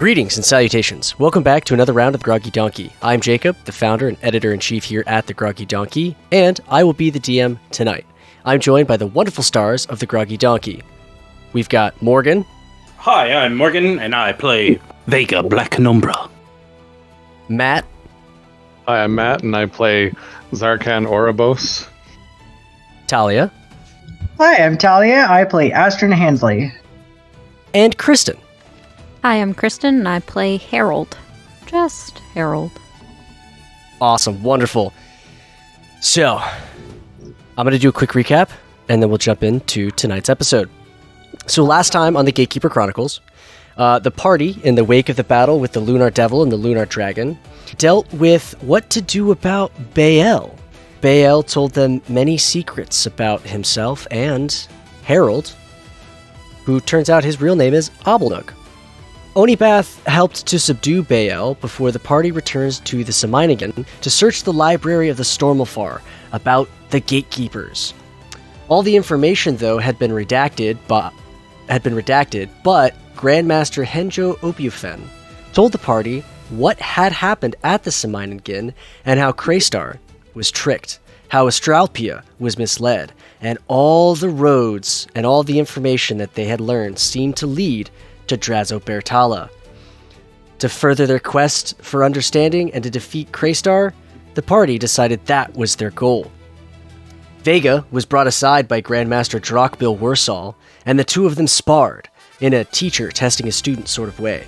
Greetings and salutations. Welcome back to another round of the Groggy Donkey. I'm Jacob, the founder and editor-in-chief here at the Groggy Donkey, and I will be the DM tonight. I'm joined by the wonderful stars of the Groggy Donkey. We've got Morgan. Hi, I'm Morgan, and I play Vega Black Penumbra. Matt. Hi, I'm Matt, and I play Zarkhan Oribos. Talia. Hi, I'm Talia. I play Astryn and Zarkhan. And Kristen. Hi, I'm Kristen, and I play Harold. Just Harold. Awesome. Wonderful. So, I'm going to do a quick recap, and then we'll jump into tonight's episode. So last time on the Gatekeeper Chronicles, the party, in the wake of the battle with the Lunar Devil and the Lunar Dragon, dealt with what to do about Bael. Bael told them many secrets about himself and Harold, who turns out his real name is Obelnuk. Onibath helped to subdue Bael before the party returns to the Semainigan to search the library of the Stormalfar about the Gatekeepers. All the information, though, had been redacted, but Grandmaster Henjo Obufen told the party what had happened at the Semainigan and how Kraystar was tricked, how Astralpia was misled, and all the roads and all the information that they had learned seemed to lead to Drazobertala. To further their quest for understanding and to defeat Kraystar, the party decided that was their goal. Vega was brought aside by Grandmaster Drakbil Wursal, and the two of them sparred, in a teacher testing a student sort of way.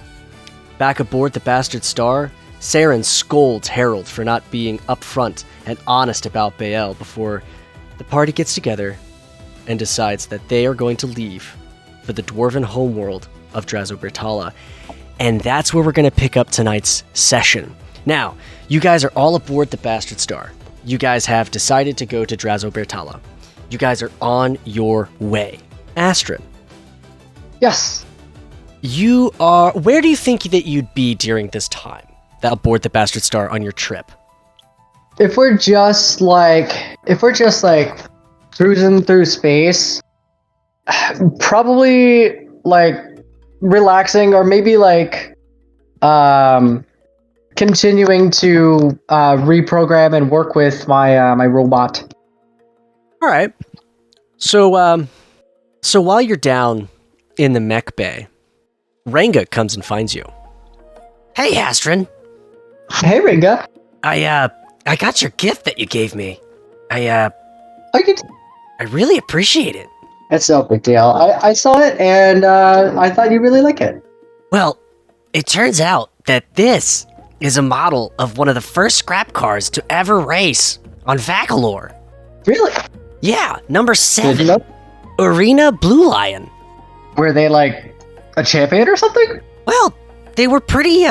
Back aboard the Bastard Star, Saren scolds Harold for not being upfront and honest about Bael before the party gets together and decides that they are going to leave for the dwarven homeworld of Drazobertala. And that's where we're going to pick up tonight's session. Now, you guys are all aboard the Bastard Star. You guys have decided to go to Drazobertala. You guys are on your way. Astryn. Yes. You are... Where do you think that you'd be during this time aboard the Bastard Star on your trip? If we're just cruising through space, probably relaxing, or maybe continuing to reprogram and work with my robot. All right. So while you're down in the mech bay, Ranga comes and finds you. Hey, Astryn. Hey, Ranga. I got your gift that you gave me. I really appreciate it. That's no big deal. I saw it, and I thought you'd really like it. Well, it turns out that this is a model of one of the first scrap cars to ever race on Vacalor. Really? Yeah, number 7. Arena Blue Lion. Were they a champion or something? Well, they were pretty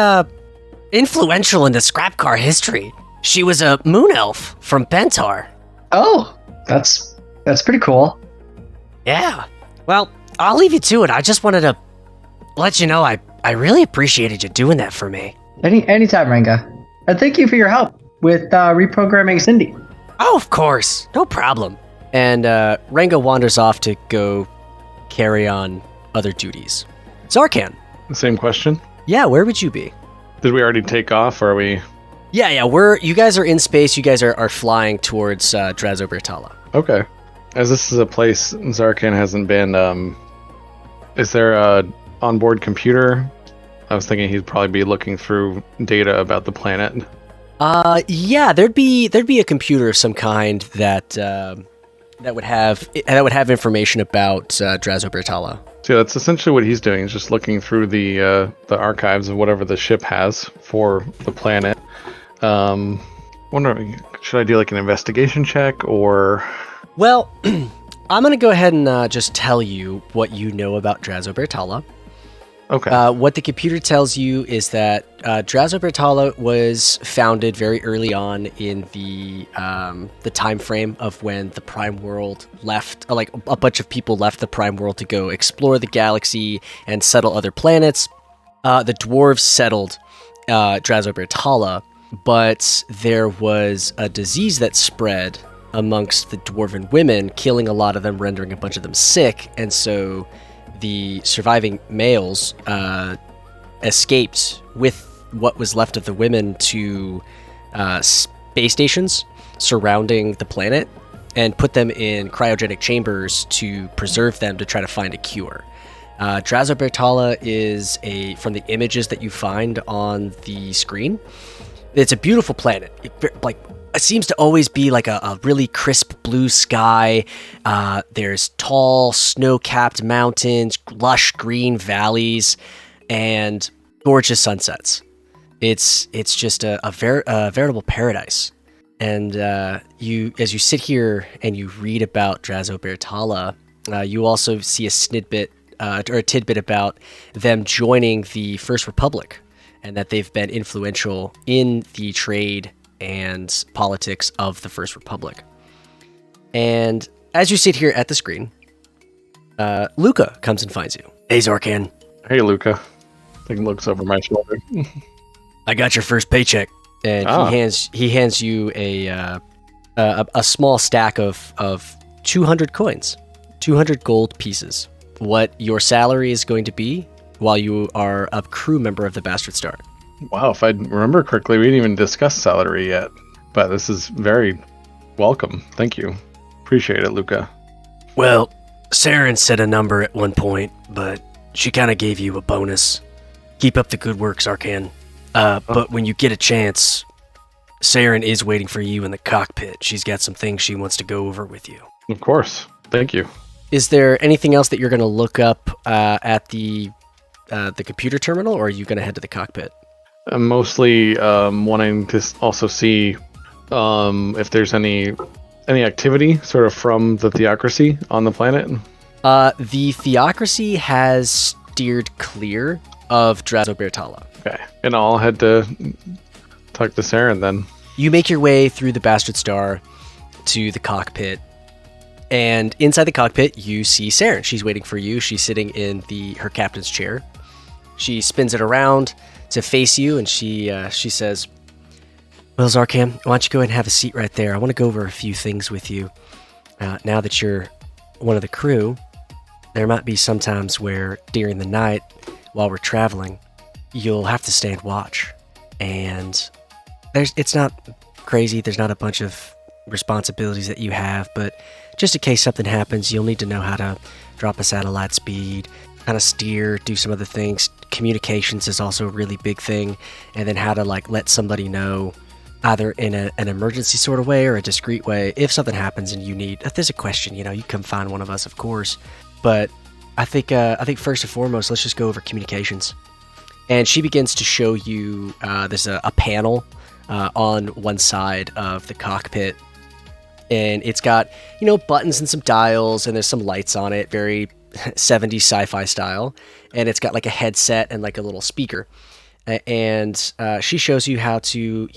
influential in the scrap car history. She was a moon elf from Pentar. Oh, that's pretty cool. Yeah. Well, I'll leave you to it. I just wanted to let you know I really appreciated you doing that for me. Anytime, Ranga. And thank you for your help with reprogramming Cindy. Oh, of course. No problem. And Ranga wanders off to go carry on other duties. Zarkhan. Same question. Yeah, where would you be? Did we already take off, or are we... Yeah, you guys are in space. You guys are flying towards Drazobertala. Okay. As this is a place Zarkhan hasn't been, is there a onboard computer? I was thinking he'd probably be looking through data about the planet. Yeah, there'd be a computer of some kind that would have information about Drazobertala. So that's essentially what he's doing. He's just looking through the archives of whatever the ship has for the planet. Wondering, should I do an investigation check, or? Well, I'm gonna go ahead and just tell you what you know about Drazobertala. Okay. What the computer tells you is that Drazobertala was founded very early on in the time frame of when the Prime World left. A bunch of people left the Prime World to go explore the galaxy and settle other planets. The dwarves settled Drazobertala, but there was a disease that spread amongst the dwarven women, killing a lot of them, rendering a bunch of them sick, and so the surviving males escaped with what was left of the women to space stations surrounding the planet and put them in cryogenic chambers to preserve them to try to find a cure. Drazo Bertala is from the images that you find on the screen, it's a beautiful planet. It seems to always be like a really crisp blue sky. There's tall, snow-capped mountains, lush green valleys, and gorgeous sunsets. It's just a veritable paradise. And as you sit here and you read about Drazo Bertala, you also see a tidbit about them joining the First Republic, and that they've been influential in the trade and politics of the First Republic. And as you sit here at the screen, Luca comes and finds you. Hey, Zarkhan. Hey, Luca. He looks over my shoulder. I got your first paycheck. And he hands you a small stack of 200 coins, 200 gold pieces. What your salary is going to be while you are a crew member of the Bastard Star. Wow, if I remember correctly, we didn't even discuss salary yet. But this is very welcome. Thank you. Appreciate it, Luca. Well, Saren said a number at one point, but she kind of gave you a bonus. Keep up the good work, Zarkhan. But when you get a chance, Saren is waiting for you in the cockpit. She's got some things she wants to go over with you. Of course. Thank you. Is there anything else that you're going to look up at the computer terminal, or are you going to head to the cockpit? I'm mostly wanting to also see if there's any activity sort of from the theocracy on the planet. The theocracy has steered clear of Drazo Bertala. Okay, and I'll head to talk to Saren then. You make your way through the Bastard Star to the cockpit, and inside the cockpit you see Saren. She's waiting for you. She's sitting in her captain's chair. She spins it around to face you, and she says, "Well, Zarkhan, why don't you go ahead and have a seat right there? I want to go over a few things with you. Now that you're one of the crew, there might be some times where during the night, while we're traveling, you'll have to stand watch. And it's not crazy. There's not a bunch of responsibilities that you have, but just in case something happens, you'll need to know how to drop a satellite speed, kind of steer, do some other things. Communications is also a really big thing, and then how to let somebody know either in an emergency sort of way or a discreet way if something happens and if there's a question, you come find one of us, of course. But I think first and foremost, let's just go over communications." And she begins to show you there's a panel on one side of the cockpit, and it's got buttons and some dials, and there's some lights on it, very 70s sci-fi style, and it's got a headset and a little speaker, and she shows you how to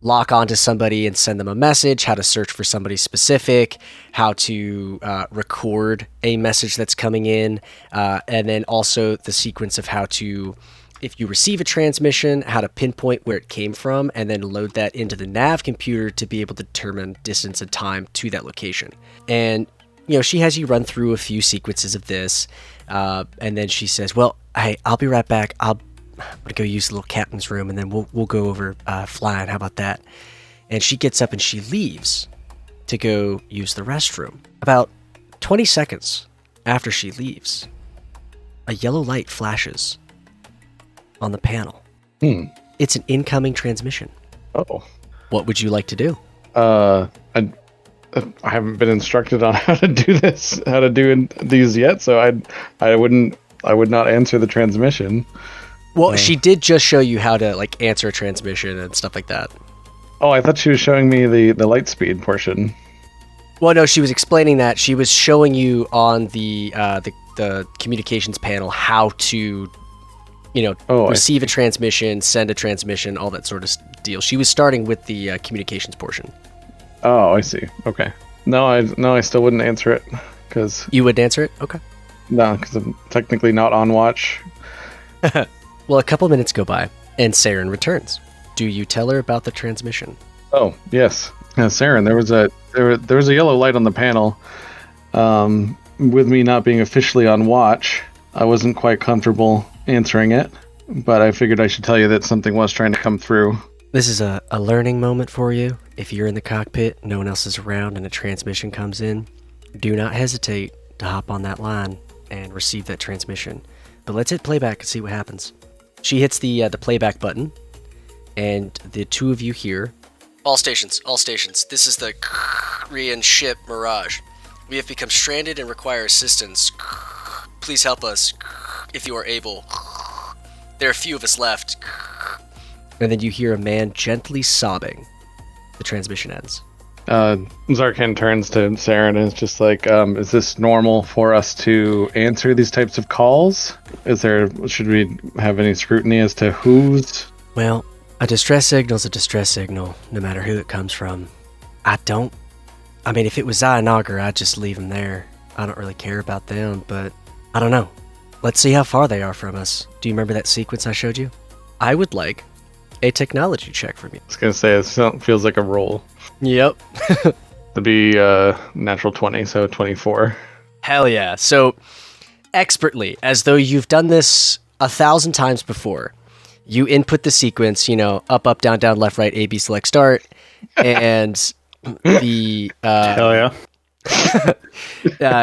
lock onto somebody and send them a message, how to search for somebody specific, how to record a message that's coming in, and then also the sequence of how to, if you receive a transmission, how to pinpoint where it came from, and then load that into the nav computer to be able to determine distance and time to that location. And she has you run through a few sequences of this, and then she says, "Well, hey, I'll be right back. I'm gonna go use the little captain's room, and then we'll go over flying. How about that?" And she gets up and she leaves to go use the restroom. About 20 seconds after she leaves, a yellow light flashes on the panel. It's an incoming transmission. Oh. What would you like to do? I haven't been instructed on how to do this, how to do these yet, so I would not answer the transmission. Well, she did just show you how to answer a transmission and stuff like that. Oh, I thought she was showing me the light speed portion. Well, no, she was explaining that. She was showing you on the communications panel how to, receive a transmission, send a transmission, all that sort of deal. She was starting with the communications portion. Oh, I see. Okay. No, I still wouldn't answer it because you would answer it. Okay. No, because I'm technically not on watch. Well, a couple minutes go by, and Saren returns. Do you tell her about the transmission? Oh, yes. Saren, there was a yellow light on the panel. With me not being officially on watch, I wasn't quite comfortable answering it. but I figured I should tell you that something was trying to come through. This is a learning moment for you. If you're in the cockpit, no one else is around, and a transmission comes in, do not hesitate to hop on that line and receive that transmission. But let's hit playback and see what happens. She hits the playback button, and the two of you hear, all stations, this is the Korean ship Mirage. We have become stranded and require assistance. Please help us if you are able. There are a few of us left. And then you hear a man gently sobbing. The transmission ends. Zarkhan turns to Saren and is just like, is this normal for us to answer these types of calls? Should we have any scrutiny as to who's? Well, a distress signal's a distress signal, no matter who it comes from. If it was Zai and Augur, I'd just leave them there. I don't really care about them, but I don't know. Let's see how far they are from us. Do you remember that sequence I showed you? I would like a technology check from you. I was going to say, it feels like a roll. Yep. To be natural 20, so 24. Hell yeah. So, expertly, as though you've done this 1,000 times before, you input the sequence, up, down, left, right, A, B, select, start, and the... Hell yeah.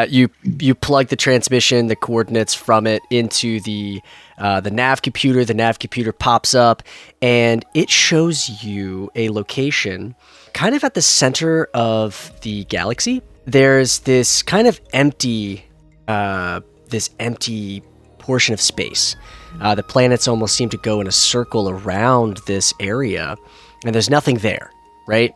You plug the transmission, the coordinates from it into the nav computer. The nav computer pops up, and it shows you a location kind of at the center of the galaxy. There's this kind of empty portion of space. The planets almost seem to go in a circle around this area, and there's nothing there, right?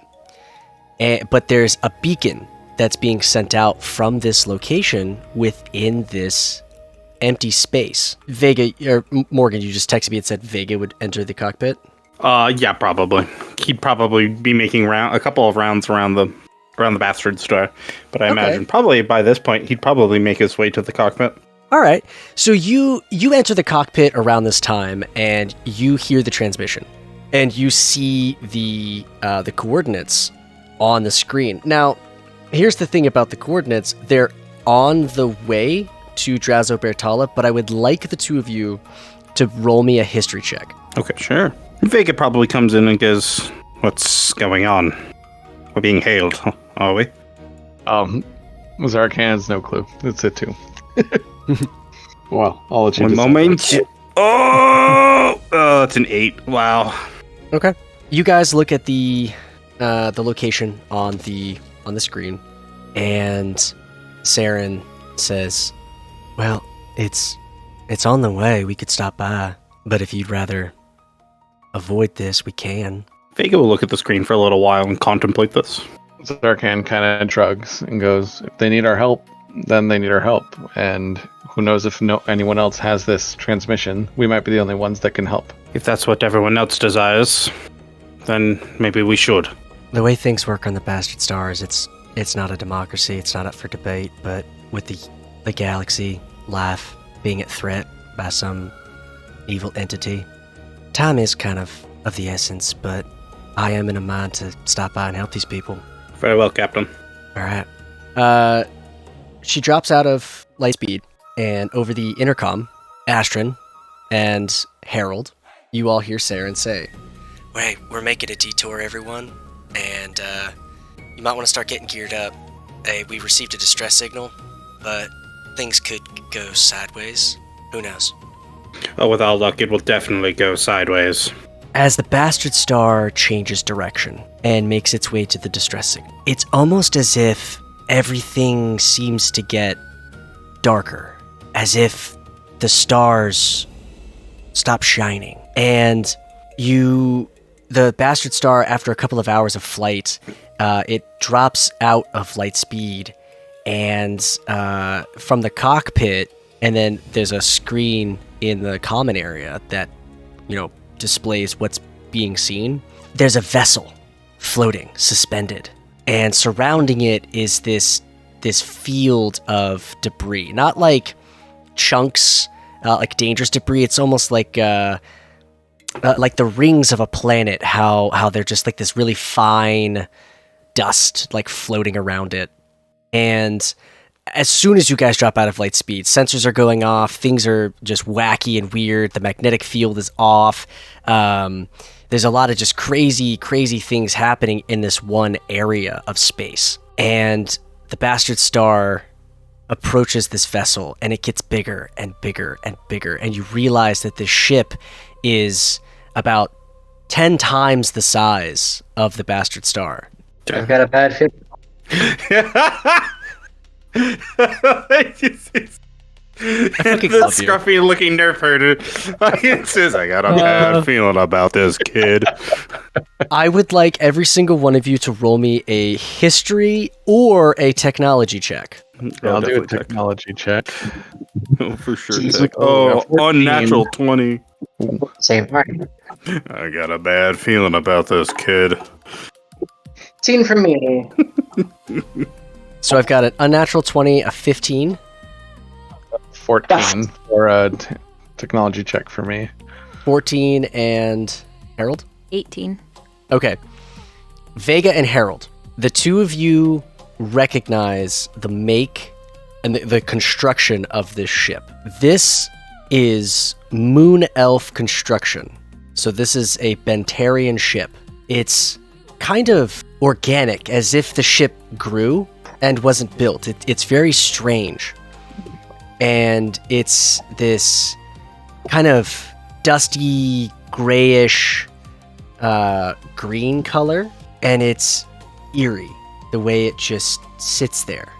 But there's a beacon that's being sent out from this location within this empty space. Vega, or Morgan, you just texted me and said Vega would enter the cockpit? Yeah, probably. He'd probably be making a couple of rounds around the bastard star. But I imagine probably by this point, he'd probably make his way to the cockpit. All right. So you enter the cockpit around this time, and you hear the transmission. And you see the coordinates on the screen. Now, here's the thing about the coordinates. They're on the way to Drazo Bertala, but I would like the two of you to roll me a history check. Okay, sure. Vega probably comes in and goes, "What's going on? We're being hailed, are we?" Zarkhan has no clue. It's it too. Well, I'll let you One moment. Oh, it's an 8. Wow. Okay. You guys look at the location on the screen, and Saren says, "Well, it's on the way. We could stop by, but if you'd rather avoid this, we can." Vega will look at the screen for a little while and contemplate this. Zarkhan kind of shrugs and goes, "If they need our help, then they need our help. And who knows if anyone else has this transmission? We might be the only ones that can help." If that's what everyone else desires, then maybe we should. The way things work on the Bastard Stars, it's not a democracy. It's not up for debate. But with the galaxy, life being at threat by some evil entity, time is kind of the essence. But I am in a mind to stop by and help these people. Very well, Captain. All right. She drops out of Lightspeed, and over the intercom, Astryn and Harold, you all hear Saren say, "Wait, we're making a detour, everyone, and you might want to start getting geared up. Hey, we received a distress signal, but things could go sideways. Who knows?" Oh, with all luck, it will definitely go sideways. As the Bastard Star changes direction and makes its way to the distress signal, it's almost as if everything seems to get darker, as if the stars stop shining. And the Bastard Star, after a couple of hours of flight, it drops out of light speed, and from the cockpit, and then there's a screen in the common area that, displays what's being seen. There's a vessel floating, suspended, and surrounding it is this field of debris. Not like chunks, like dangerous debris. It's almost like the rings of a planet. How they're just like this really fine dust, like floating around it. And as soon as you guys drop out of light speed, sensors are going off, things are just wacky and weird, the magnetic field is off. There's a lot of just crazy things happening in this one area of space. And the bastard star approaches this vessel, and it gets bigger and bigger and bigger, and you realize that this ship is about 10 times the size of the bastard star. I've got a bad feeling. The scruffy looking nerf herder says, I got a bad feeling about this kid. I would like every single one of you to roll me a history or a technology check. I'll do a technology check. Oh, for sure. Oh, unnatural 20. Same. All right. I got a bad feeling about this kid. 18 from me. So I've got an unnatural 20, a 15. 14 for a technology check for me. 14 and Harold? 18. Okay. Vega and Harold, the two of you recognize the make and the construction of this ship. This is Moon Elf construction. So this is a Bentarian ship. It's kind of organic, as if the ship grew and wasn't built. It's very strange. And it's this kind of dusty, grayish green color. And it's eerie, the way it just sits there.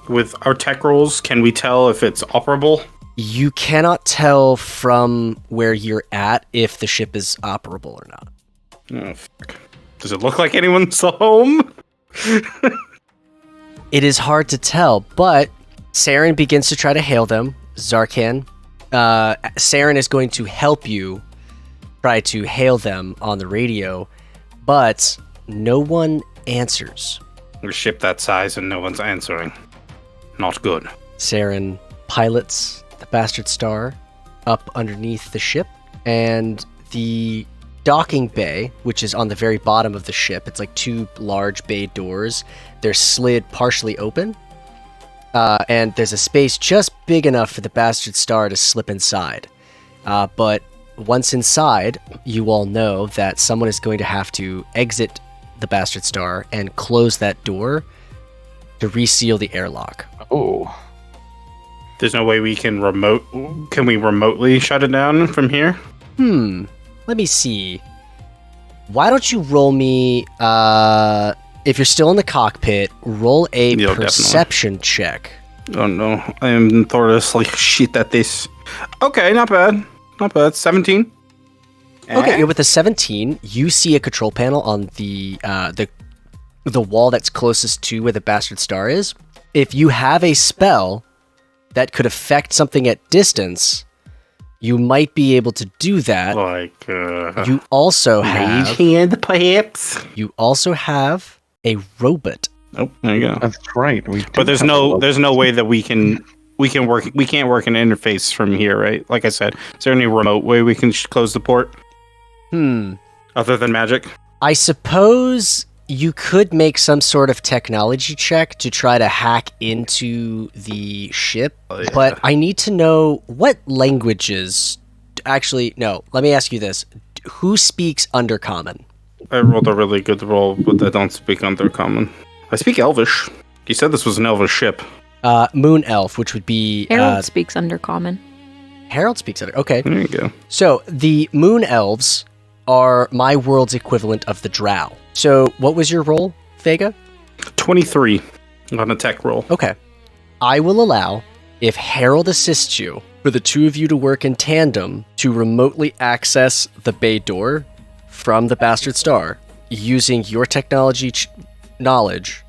With our tech rolls, can we tell if it's operable? You cannot tell from where you're at if the ship is operable or not. Oh, fuck. Does it look like anyone's home? It is hard to tell, but Saren begins to try to hail them. Zarkhan. Saren is going to help you try to hail them on the radio, but no one answers. A ship that size and no one's answering. Not good. Saren pilots the bastard star up underneath the ship, and the docking bay, which is on the very bottom of the ship, it's like two large bay doors. They're slid partially open, and there's a space just big enough for the bastard star to slip inside. But once inside, you all know that someone is going to have to exit the bastard star and close that door to reseal the airlock. Oh. There's no way we can Can we remotely shut it down from here? Let me see. Why don't you roll me, if you're still in the cockpit, roll a perception check. Oh no, I am notoriously shit at this. Okay, not bad. Not bad. 17. Okay, with a 17, you see a control panel on the wall that's closest to where the bastard star is. If you have a spell that could affect something at distance, you might be able to do that. Like, you also have mage hand, perhaps. You also have a robot. Oh, there you go. That's right. But there's no way that we can't work an interface from here, right? Like I said, is there any remote way we can close the port? Other than magic? I suppose you could make some sort of technology check to try to hack into the ship, but I need to know what languages. Actually, no. Let me ask you this: who speaks Undercommon? I rolled a really good roll, but I don't speak Undercommon. I speak Elvish. You said this was an Elvish ship. Moon Elf, which would be Harold speaks Undercommon. Harold speaks Under. Okay, there you go. So the Moon Elves are my world's equivalent of the Drow. So what was your roll, Vega? 23 on a tech roll. Okay. I will allow, if Harold assists you, for the two of you to work in tandem to remotely access the bay door from the Bastard Star using your technology knowledge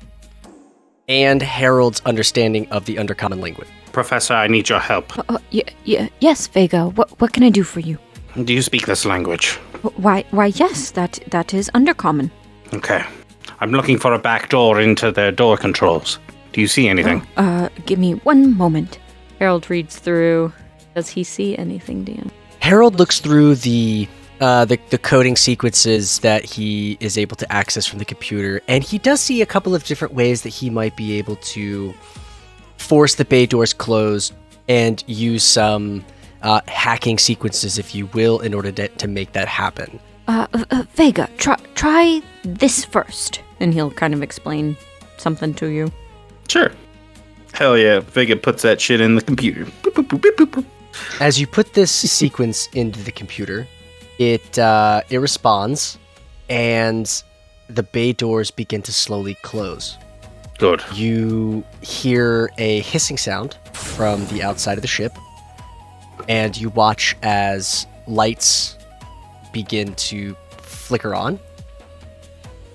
and Harold's understanding of the Undercommon language. Professor, I need your help. Yes, Vega. What can I do for you? Do you speak this language? Why, yes, that is Undercommon. Okay. I'm looking for a back door into their door controls. Do you see anything? Give me one moment. Harold reads through. Does he see anything, Dan? Harold looks through the coding sequences that he is able to access from the computer, and he does see a couple of different ways that he might be able to force the bay doors closed and use some hacking sequences, if you will, in order to make that happen. Vega, try this first. And he'll kind of explain something to you. Sure. Hell yeah. Vega puts that shit in the computer. Boop, boop, boop, boop, boop. As you put this sequence into the computer, it responds, and the bay doors begin to slowly close. Good. You hear a hissing sound from the outside of the ship, and you watch as lights begin to flicker on.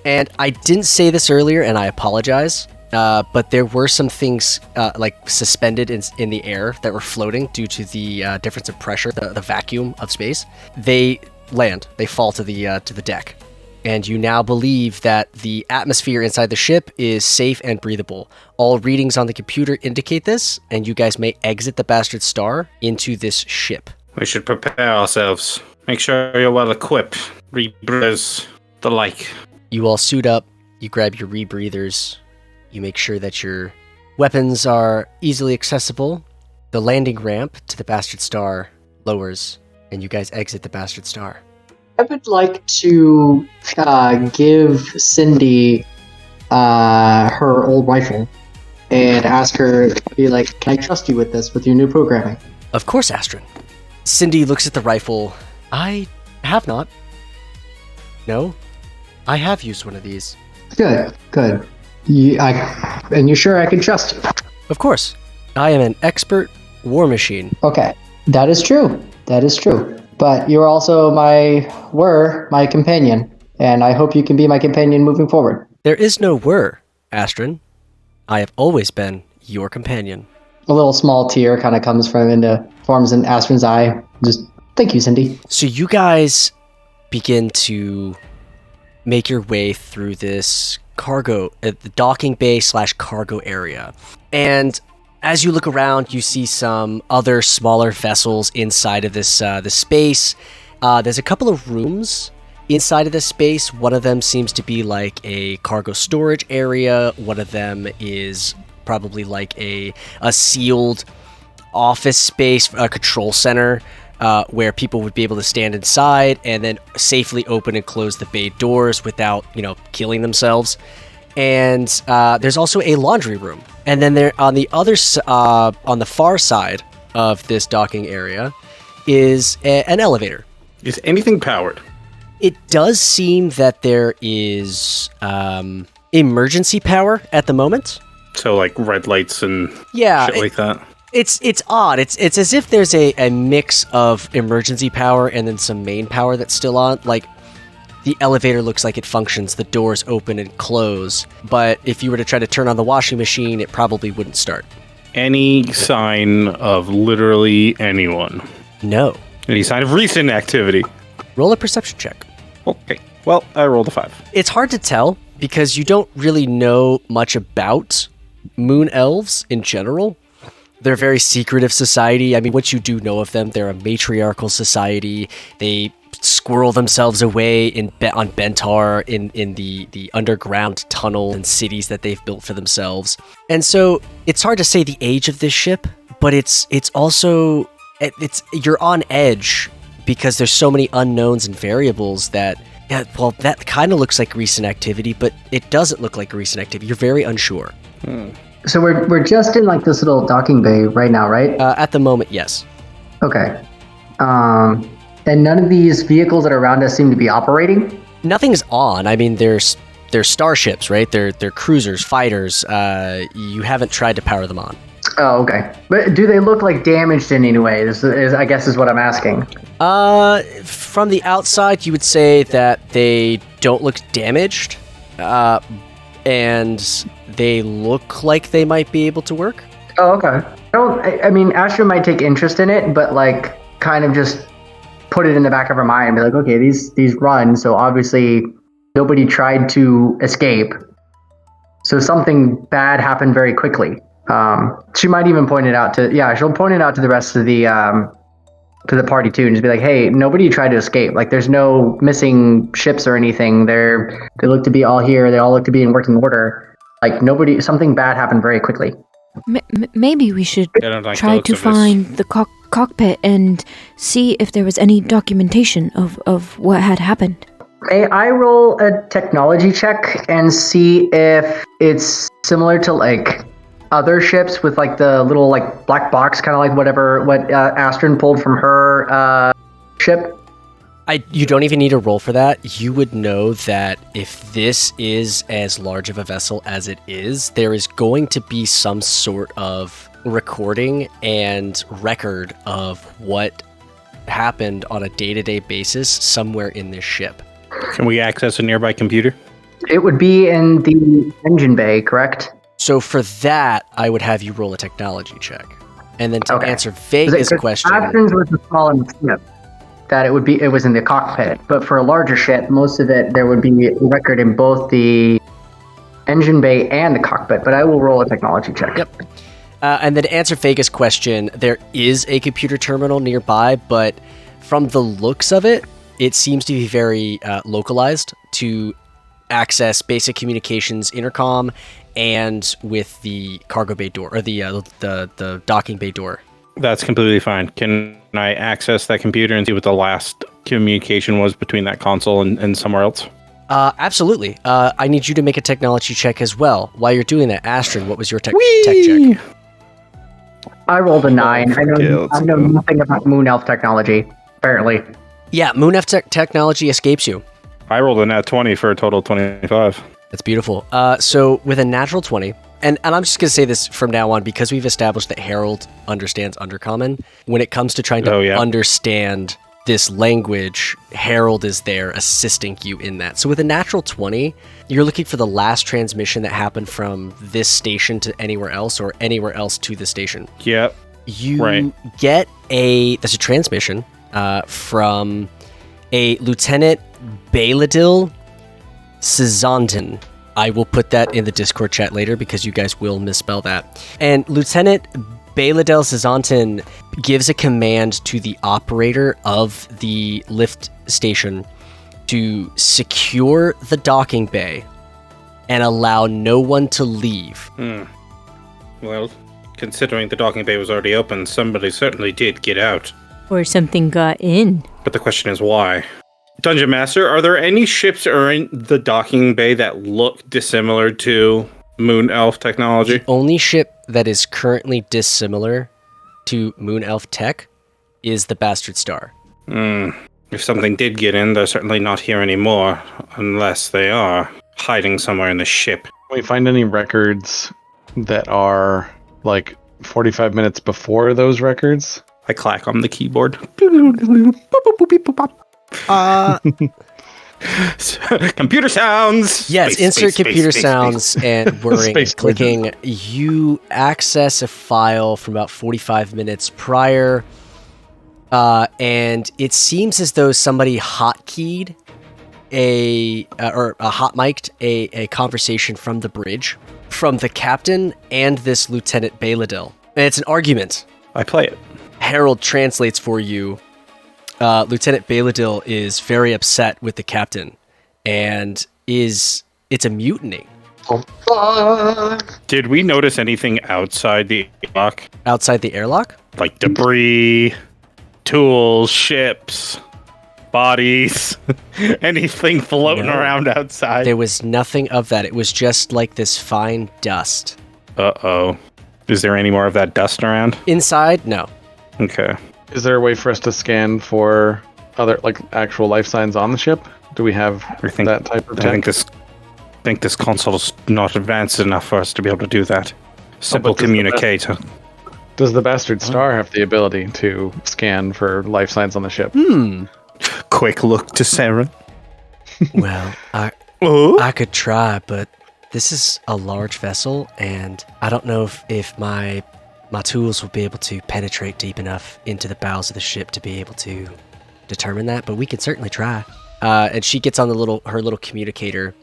And I didn't say this earlier, and I apologize, but there were some things like suspended in the air that were floating due to the difference of pressure, the vacuum of space. They land. They fall to the deck. And you now believe that the atmosphere inside the ship is safe and breathable. All readings on the computer indicate this, and you guys may exit the Bastard Star into this ship. We should prepare ourselves. Make sure you're well equipped. Rebreathers, the like. You all suit up, you grab your rebreathers, you make sure that your weapons are easily accessible. The landing ramp to the Bastard Star lowers, and you guys exit the Bastard Star. I would like to give Cindy her old rifle and ask her, be like, can I trust you with this, with your new programming? Of course, Astryn. Cindy looks at the rifle. I have not. No, I have used one of these. Good. And you're sure I can trust you? Of course. I am an expert war machine. Okay, that is true. But you're also my companion, and I hope you can be my companion moving forward. There is no were, Astryn. I have always been your companion. A little small tear kind of forms in Astryn's eye. Just, thank you, Cindy. So you guys begin to make your way through this cargo, the docking bay / cargo area. And as you look around, you see some other smaller vessels inside of this space. There's a couple of rooms inside of this space. One of them seems to be like a cargo storage area. One of them is probably like a sealed office space, a control center, where people would be able to stand inside and then safely open and close the bay doors without, killing themselves. And there's also a laundry room. And then there on the far side of this docking area is an elevator. Is anything powered? It does seem that there is emergency power at the moment. So like red lights and shit like that. It's odd. It's as if there's a mix of emergency power and then some main power that's still on. Like, the elevator looks like it functions. The doors open and close. But if you were to try to turn on the washing machine, it probably wouldn't start. Any sign of literally anyone? No. Any sign of recent activity? Roll a perception check. Okay. Well, I rolled a 5. It's hard to tell because you don't really know much about moon elves in general. They're a very secretive society. I mean, what you do know of them, they're a matriarchal society. They squirrel themselves away on Bentar in the underground tunnel and cities that they've built for themselves. And so it's hard to say the age of this ship, but it's also you're on edge because there's so many unknowns and variables that kind of looks like recent activity, but it doesn't look like recent activity. You're very unsure. So we're just in like this little docking bay right now, right? At the moment, yes. Okay. And none of these vehicles that are around us seem to be operating? Nothing's on. I mean, there's starships, right? They're cruisers, fighters. You haven't tried to power them on. Oh, okay. But do they look like damaged in any way? I guess is what I'm asking. From the outside, you would say that they don't look damaged, and they look like they might be able to work. Oh, okay. I mean, Astryn might take interest in it, but like kind of just put it in the back of her mind and be like, okay, these run, so obviously nobody tried to escape. So something bad happened very quickly. She might even point it out she'll point it out to the rest of the to the party too, and just be like, hey, nobody tried to escape. Like, there's no missing ships or anything. They look to be all here. They all look to be in working order. Like, something bad happened very quickly. Maybe we should I don't like the try looks to of this. find the cockpit and see if there was any documentation of what had happened. May I roll a technology check and see if it's similar to like other ships with like the little like black box, kind of like what Astryn pulled from her ship? You don't even need to roll for that. You would know that if this is as large of a vessel as it is, there is going to be some sort of recording and record of what happened on a day-to-day basis somewhere in this ship. Can we access a nearby computer? It would be in the engine bay, correct? So for that, I would have you roll a technology check. And then to Okay. answer Vega's question... Astryn's was the small enough ship that it was in the cockpit. But for a larger ship, most of it, there would be a record in both the engine bay and the cockpit. But I will roll a technology check. Yep. And then to answer Vega's question, there is a computer terminal nearby, but from the looks of it, it seems to be very localized to access basic communications, intercom, and with the cargo bay door, or the docking bay door. That's completely fine. Can I access that computer and see what the last communication was between that console and somewhere else? Absolutely. I need you to make a technology check as well. While you're doing that, Astryn, what was your tech check? I rolled a 9. I know let's go. nothing about Moon Elf technology, apparently. Yeah, Moon Elf technology escapes you. I rolled a nat 20 for a total of 25. That's beautiful. So with a natural 20, and I'm just going to say this from now on because we've established that Harold understands Undercommon. When it comes to trying to understand this language, Harold is there assisting you in that. So with a natural 20, you're looking for the last transmission that happened from this station to anywhere else or anywhere else to the station. Yep. You get that's a transmission from a Lieutenant Baladil Sizantin. I will put that in the Discord chat later because you guys will misspell that. And Lieutenant Baladil Sizantin gives a command to the operator of the lift station to secure the docking bay and allow no one to leave. Well, considering the docking bay was already open, somebody certainly did get out. Or something got in. But the question is why? Dungeon Master, are there any ships in the docking bay that look dissimilar to Moon Elf technology? The only ship that is currently dissimilar to Moon Elf tech is the Bastard Star. If something did get in, they're certainly not here anymore, unless they are hiding somewhere in the ship. Can we find any records that are like 45 minutes before those records? I clack on the keyboard. Computer sounds. Yes, Space, insert space, computer space, sounds space. and whirring, Space clicking. You access a file from about 45 minutes prior, and it seems as though somebody hotkeyed or hot mic'd a conversation from the bridge from the captain and this Lieutenant Baladil. And it's an argument. I play it. Harold translates for you. Lieutenant Baladil is very upset with the captain, and it's a mutiny. Did we notice anything outside the airlock? Outside the airlock? Like debris, tools, ships, bodies, anything floating around outside? There was nothing of that. It was just like this fine dust. Uh-oh. Is there any more of that dust around? Inside? No. Okay. Is there a way for us to scan for other, like, actual life signs on the ship? Do we have that type of tech? I think this console's not advanced enough for us to be able to do that. Simple communicate. Does the Bastard Star have the ability to scan for life signs on the ship? Quick look to Sarah. Well, I could try, but this is a large vessel, and I don't know if my tools will be able to penetrate deep enough into the bowels of the ship to be able to determine that, but we can certainly try. And she gets on her little communicator.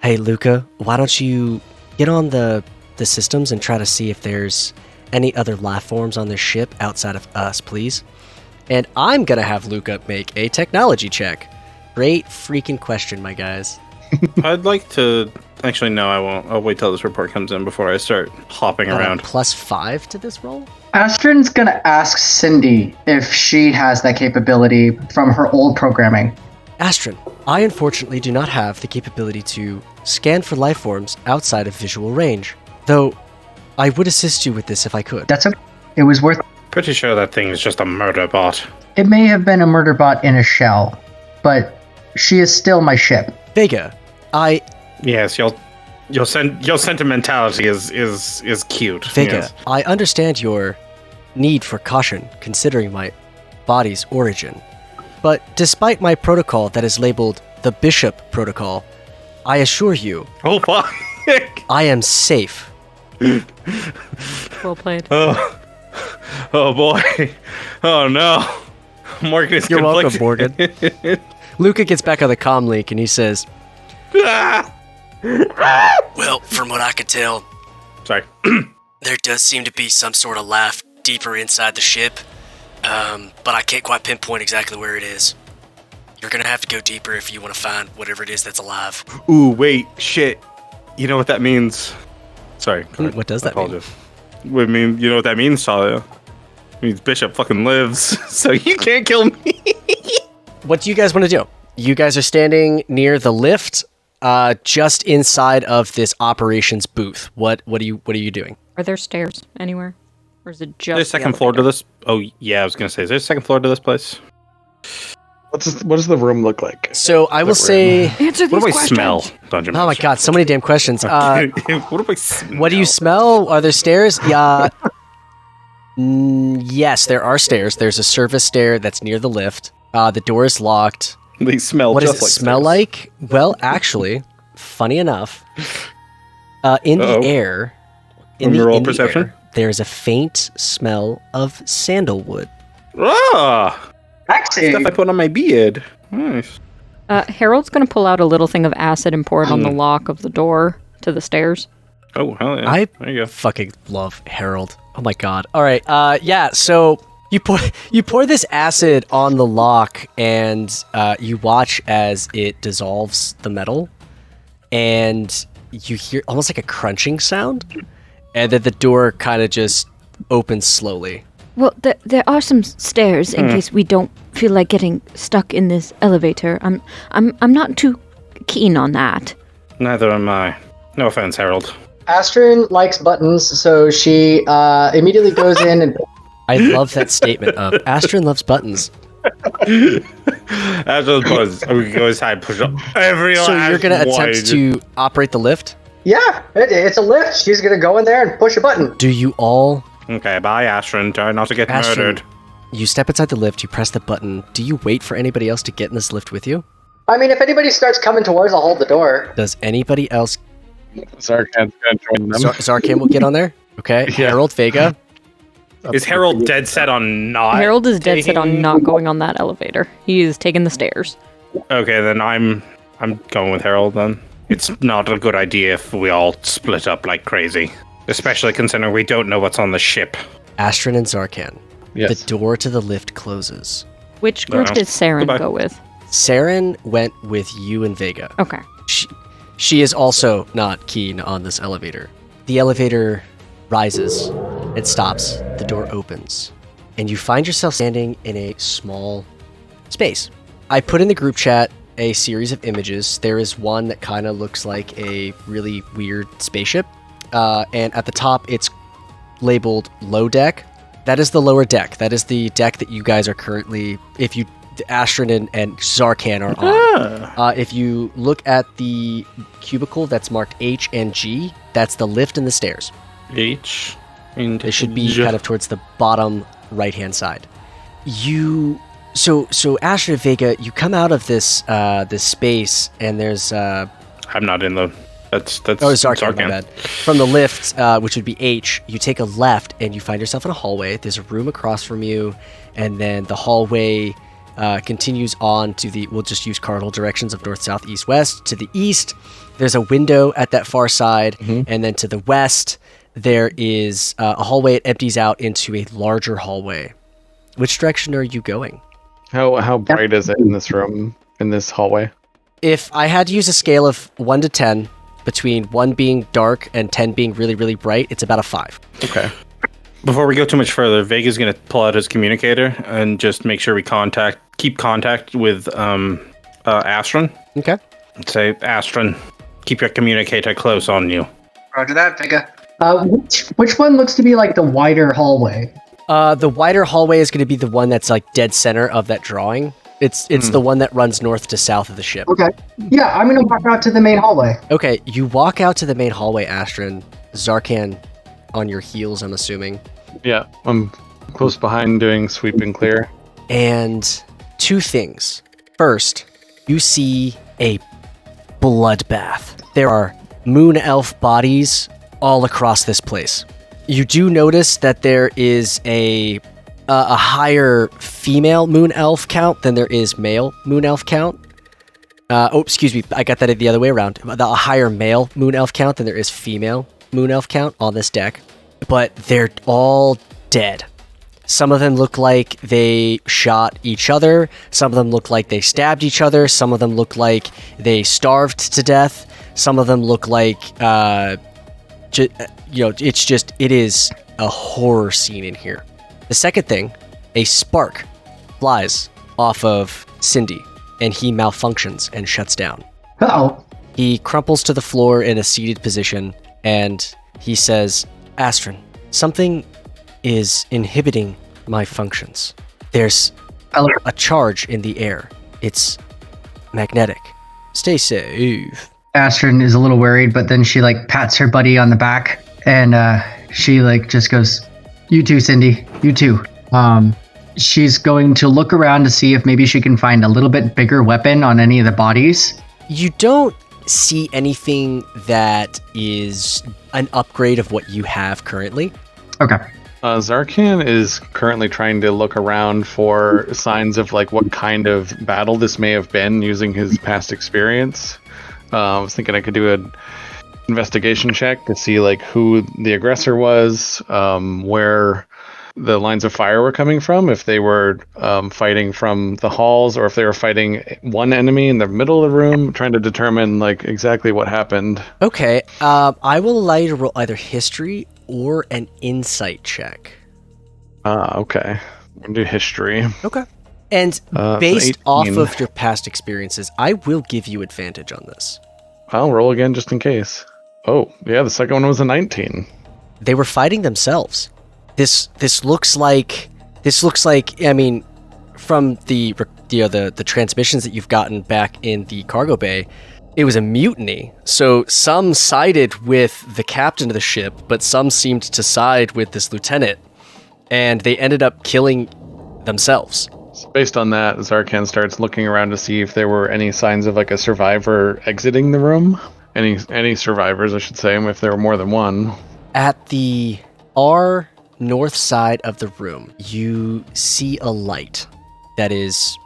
Hey, Luca, why don't you get on the systems and try to see if there's any other life forms on this ship outside of us, please? And I'm going to have Luca make a technology check. Great freaking question, my guys. I'd like to. Actually, no, I won't. I'll wait till this report comes in before I start hopping around. +5 to this roll? Astryn's gonna ask Cindy if she has that capability from her old programming. Astryn, I unfortunately do not have the capability to scan for life forms outside of visual range, though I would assist you with this if I could. That's okay. It was worth. Pretty sure that thing is just a murder bot. It may have been a murder bot in a shell, but she is still my ship. Vega, Yes, your sentimentality is cute. Vega, yes. I understand your need for caution considering my body's origin. But despite my protocol that is labeled the Bishop Protocol, I assure you, Oh fuck! I am safe. Well played. Oh boy! Oh no! Morgan is You're welcome, conflicted. Morgan. Luca gets back on the comm link and he says, Ah! well, from what I could tell, Sorry. there does seem to be some sort of life deeper inside the ship, but I can't quite pinpoint exactly where it is. You're gonna have to go deeper if you want to find whatever it is that's alive. Ooh, wait, shit. You know what that means? Sorry. go ahead. What does that mean? Apologies. I mean, you know what that means, Talia? It means Bishop fucking lives, so you can't kill me. What do you guys want to do? You guys are standing near the lift, just inside of this operations booth. What are you doing? Are there stairs anywhere? Or is it just There's a second floor to this. Oh, yeah, I was going to say, is there a second floor to this place? What does the room look like? So I will say, Answer these What do I questions. smell? Dungeon oh my Master? god, so many damn questions. What do I smell? What do you smell? Are there stairs? Yeah. Yes, there are stairs. There's a service stair that's near the lift. The door is locked. They smell What does just it like smell stairs. like? Well, actually, funny enough, in Uh-oh. the air, Let me roll in the perception. air, there's a faint smell of sandalwood. Ah! Actually, Stuff I put on my beard. Nice. Harold's going to pull out a little thing of acid and pour it on the lock of the door to the stairs. Oh, hell yeah. I There you go. fucking love Harold. Oh my god. All right. Yeah. So you pour this acid on the lock, and you watch as it dissolves the metal, and you hear almost like a crunching sound, and then the door kind of just opens slowly. Well, there are some stairs in case we don't feel like getting stuck in this elevator. I'm not too keen on that. Neither am I. No offense, Harold. Astryn likes buttons, so she immediately goes in and. I love that statement of Astryn loves buttons. As those buttons, we go inside, push up every So you're last gonna one. attempt to operate the lift? Yeah, it's a lift. She's gonna go in there and push a button. Do you all? Okay, bye, Astryn. Try not to get Astryn, murdered. you step inside the lift. You press the button. Do you wait for anybody else to get in this lift with you? I mean, if anybody starts coming towards, I'll hold the door. Does anybody else? Zarkhan's gonna join them. Zarkhan will get on there. Okay. Yeah. Harold, Vega. Is Harold dead set on not? Harold is dead set on taking- not going on that elevator. He is taking the stairs. Okay, then I'm going with Harold. Then it's not a good idea if we all split up like crazy, especially considering we don't know what's on the ship. Astryn and Zarkhan. Yes. The door to the lift closes. Which group Uh-oh. did Saren Goodbye. go with? Saren went with you and Vega. Okay. She is also not keen on this elevator. The elevator rises. It stops. The door opens. And you find yourself standing in a small space. I put in the group chat a series of images. There is one that kind of looks like a really weird spaceship. And at the top, it's labeled low deck. That is the lower deck. That is the deck that you guys are currently, if you, Astryn and Zarkhan are on. If you look at the cubicle that's marked H and G, that's the lift and the stairs. H. They should be kind of towards the bottom right-hand side. So Astryn and Vega, you come out of this this space, and there's I'm not in the. That's Zarkhan, my bad. From the lift, which would be H, you take a left, and you find yourself in a hallway. There's a room across from you, and then the hallway continues on to the. We'll just use cardinal directions of north, south, east, west. To the east, there's a window at that far side, and then to the west, there is a hallway. It empties out into a larger hallway. Which direction are you going? How bright is it in this room, in this hallway? If I had to use a scale of 1 to 10, between 1 being dark and 10 being really, really bright, it's about a 5. Okay. Before we go too much further, Vega's going to pull out his communicator and just make sure we keep contact with Astryn. Okay. Say, Astryn, keep your communicator close on you. Roger that, Vega. Which one looks to be like the wider hallway? The wider hallway is going to be the one that's like dead center of that drawing. It's the one that runs north to south of the ship. Okay. Yeah, I'm gonna walk out to the main hallway. Okay, you walk out to the main hallway, Astryn. Zarkhan on your heels, I'm assuming. Yeah, I'm close behind doing sweep and clear. And 2 things. First, you see a bloodbath. There are moon elf bodies all across this place. You do notice that there is a higher female moon elf count than there is male moon elf count. Excuse me, I got that the other way around. A higher male moon elf count than there is female moon elf count on this deck. But they're all dead. Some of them look like they shot each other. Some of them look like they stabbed each other. Some of them look like they starved to death. Some of them look like, it is a horror scene in here. The second thing, a spark flies off of Cindy, and he malfunctions and shuts down. Uh-oh. He crumples to the floor in a seated position, and he says, Astryn, something is inhibiting my functions. There's a charge in the air. It's magnetic. Stay safe. Astryn is a little worried, but then she pats her buddy on the back, and she just goes, "You too, Cindy. You too." She's going to look around to see if maybe she can find a little bit bigger weapon on any of the bodies. You don't see anything that is an upgrade of what you have currently. Okay. Zarkhan is currently trying to look around for signs of what kind of battle this may have been using his past experience. I was thinking I could do an investigation check to see who the aggressor was, where the lines of fire were coming from, if they were fighting from the halls or if they were fighting one enemy in the middle of the room, trying to determine exactly what happened. Okay, I will allow you to roll either history or an insight check. Okay. I'm going to do history. Okay. And based off of your past experiences, I will give you advantage on this. I'll roll again just in case. Oh, yeah, the second one was a 19. They were fighting themselves. This looks like I mean, from the transmissions that you've gotten back in the cargo bay, it was a mutiny. So some sided with the captain of the ship, but some seemed to side with this lieutenant, and they ended up killing themselves. So based on that, Zarkhan starts looking around to see if there were any signs of a survivor exiting the room. Any survivors, I should say, if there were more than one. At the north side of the room, you see a light that is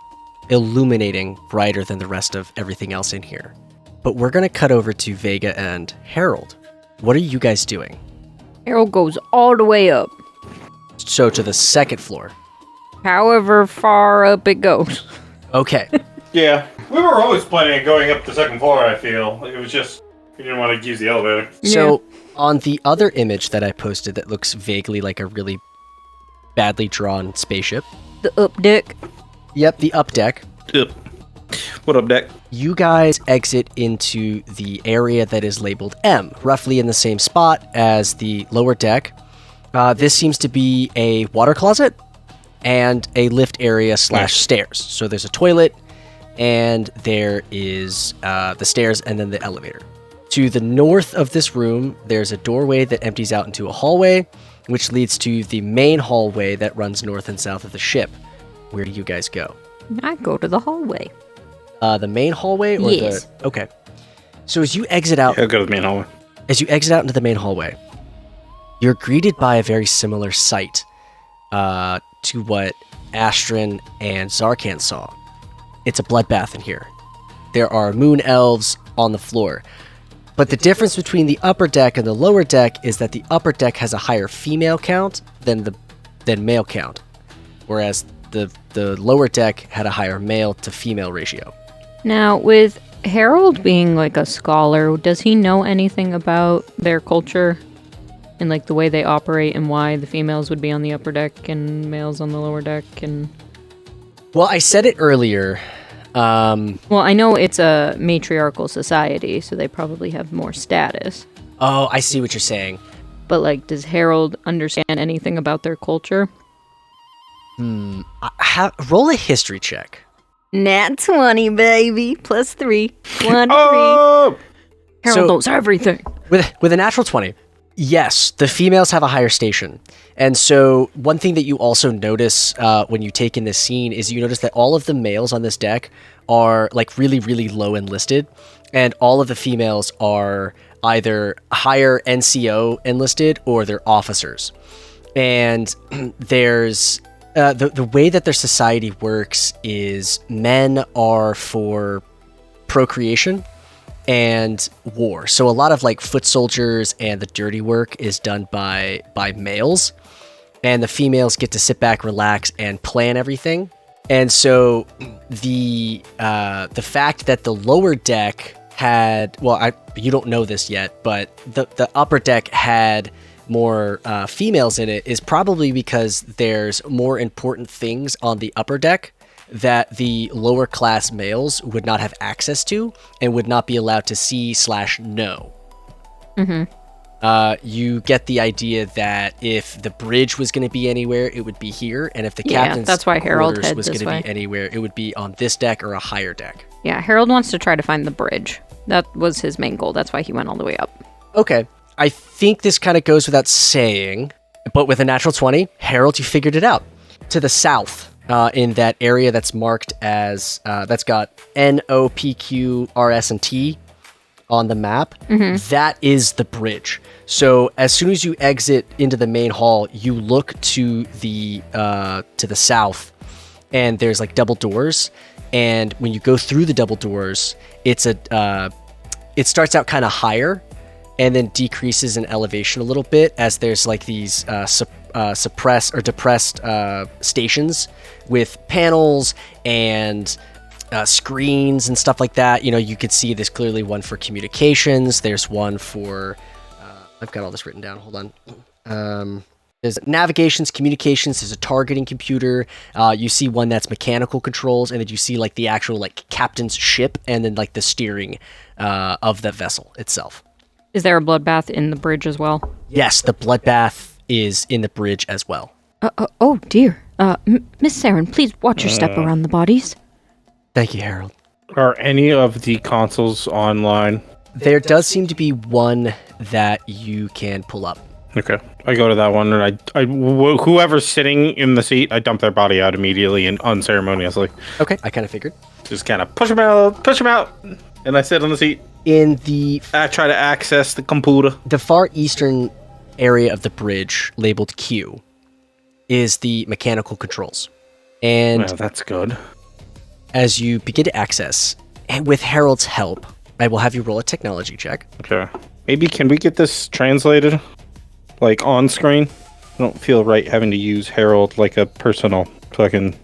illuminating brighter than the rest of everything else in here. But we're going to cut over to Vega and Harold. What are you guys doing? Harold goes all the way up, So to the second floor. however far up it goes. Okay. Yeah, we were always planning on going up the second floor, I feel. It was just, we didn't want to use the elevator. So on the other image that I posted that looks vaguely like a really badly drawn spaceship. The up deck. Yep, the up deck. Yep. What up, deck? You guys exit into the area that is labeled M, roughly in the same spot as the lower deck. This seems to be a water closet and a lift area / stairs. So there's a toilet, and there is the stairs and then the elevator. To the north of this room, there's a doorway that empties out into a hallway, which leads to the main hallway that runs north and south of the ship. Where do you guys go? I go to the hallway. The main hallway or Yes. Okay. So as you exit out, I'll go to the main hallway. as you exit out into the main hallway, you're greeted by a very similar sight to what Astryn and Zarkhan saw. It's a bloodbath in here. There are moon elves on the floor. But the difference between the upper deck and the lower deck is that the upper deck has a higher female count than male count, whereas the lower deck had a higher male to female ratio. Now, with Harold being like a scholar, does he know anything about their culture and like the way they operate and why the females would be on the upper deck and males on the lower deck? And Well, I said it earlier. well, I know it's a matriarchal society, so they probably have more status. Oh, I see what you're saying. But like, does Harold understand anything about their culture? Roll a history check. Nat 20, baby. +3. 23. Oh! Harold So- knows everything. With a natural 20, yes, the females have a higher station. And so one thing that you also notice when you take in this scene is you notice that all of the males on this deck are like really, really low enlisted. And all of the females are either higher NCO enlisted or they're officers. And there's the way that their society works is men are for procreation and war. So a lot of like foot soldiers and the dirty work is done by males, and the females get to sit back, relax, and plan everything. And so the fact that the lower deck had, well, you don't know this yet, but the upper deck had more females in it is probably because there's more important things on the upper deck that the lower class males would not have access to and would not be allowed to see/know. You get the idea that if the bridge was going to be anywhere, it would be here, and if the captain's that's why Harold quarters head was this going to way. be anywhere, it would be on this deck or a higher deck. Yeah, Harold wants to try to find the bridge. That was his main goal. That's why he went all the way up. Okay, I think this kind of goes without saying, but with a natural 20, Harold, you figured it out. To the south, in that area that's marked as, that's got N, O, P, Q, R, S, and T on the map, that is the bridge. So as soon as you exit into the main hall, you look to the south, and there's like double doors. And when you go through the double doors, it starts out kind of higher, and then decreases in elevation a little bit as there's like these suppressed or depressed stations with panels and screens and stuff like that. You know, you could see there's clearly one for communications. There's one for I've got all this written down. Hold on. There's navigations, communications. There's a targeting computer. You see one that's mechanical controls, and then you see like the actual like captain's ship, and then like the steering of the vessel itself. Is there a bloodbath in the bridge as well? Yes, the bloodbath is in the bridge as well. Oh dear. Miss Saren, please watch your step around the bodies. Thank you, Harold. Are any of the consoles online? There does seem to be one that you can pull up. Okay, I go to that one, and whoever's sitting in the seat, I dump their body out immediately and unceremoniously. Okay, I kind of figured. Just kind of push them out, and I sit on the seat. In the I try to access the computer. the far eastern area of the bridge, labeled Q, is the mechanical controls. And Well, that's good. as you begin to access, and with Harold's help, I will have you roll a technology check. Okay. Maybe can we get this translated, like on screen? I don't feel right having to use Harold like a personal fucking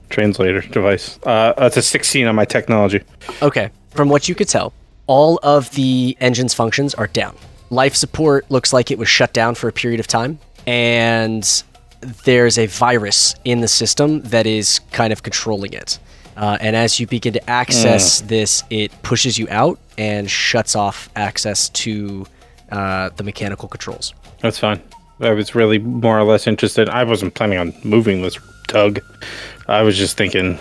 translator device. That's a 16 on my technology. Okay, from what you could tell, all of the engine's functions are down. Life support looks like it was shut down for a period of time, and there's a virus in the system that is kind of controlling it. And as you begin to access this, it pushes you out and shuts off access to the mechanical controls. That's fine. I was really more or less interested. I wasn't planning on moving this tug. I was just thinking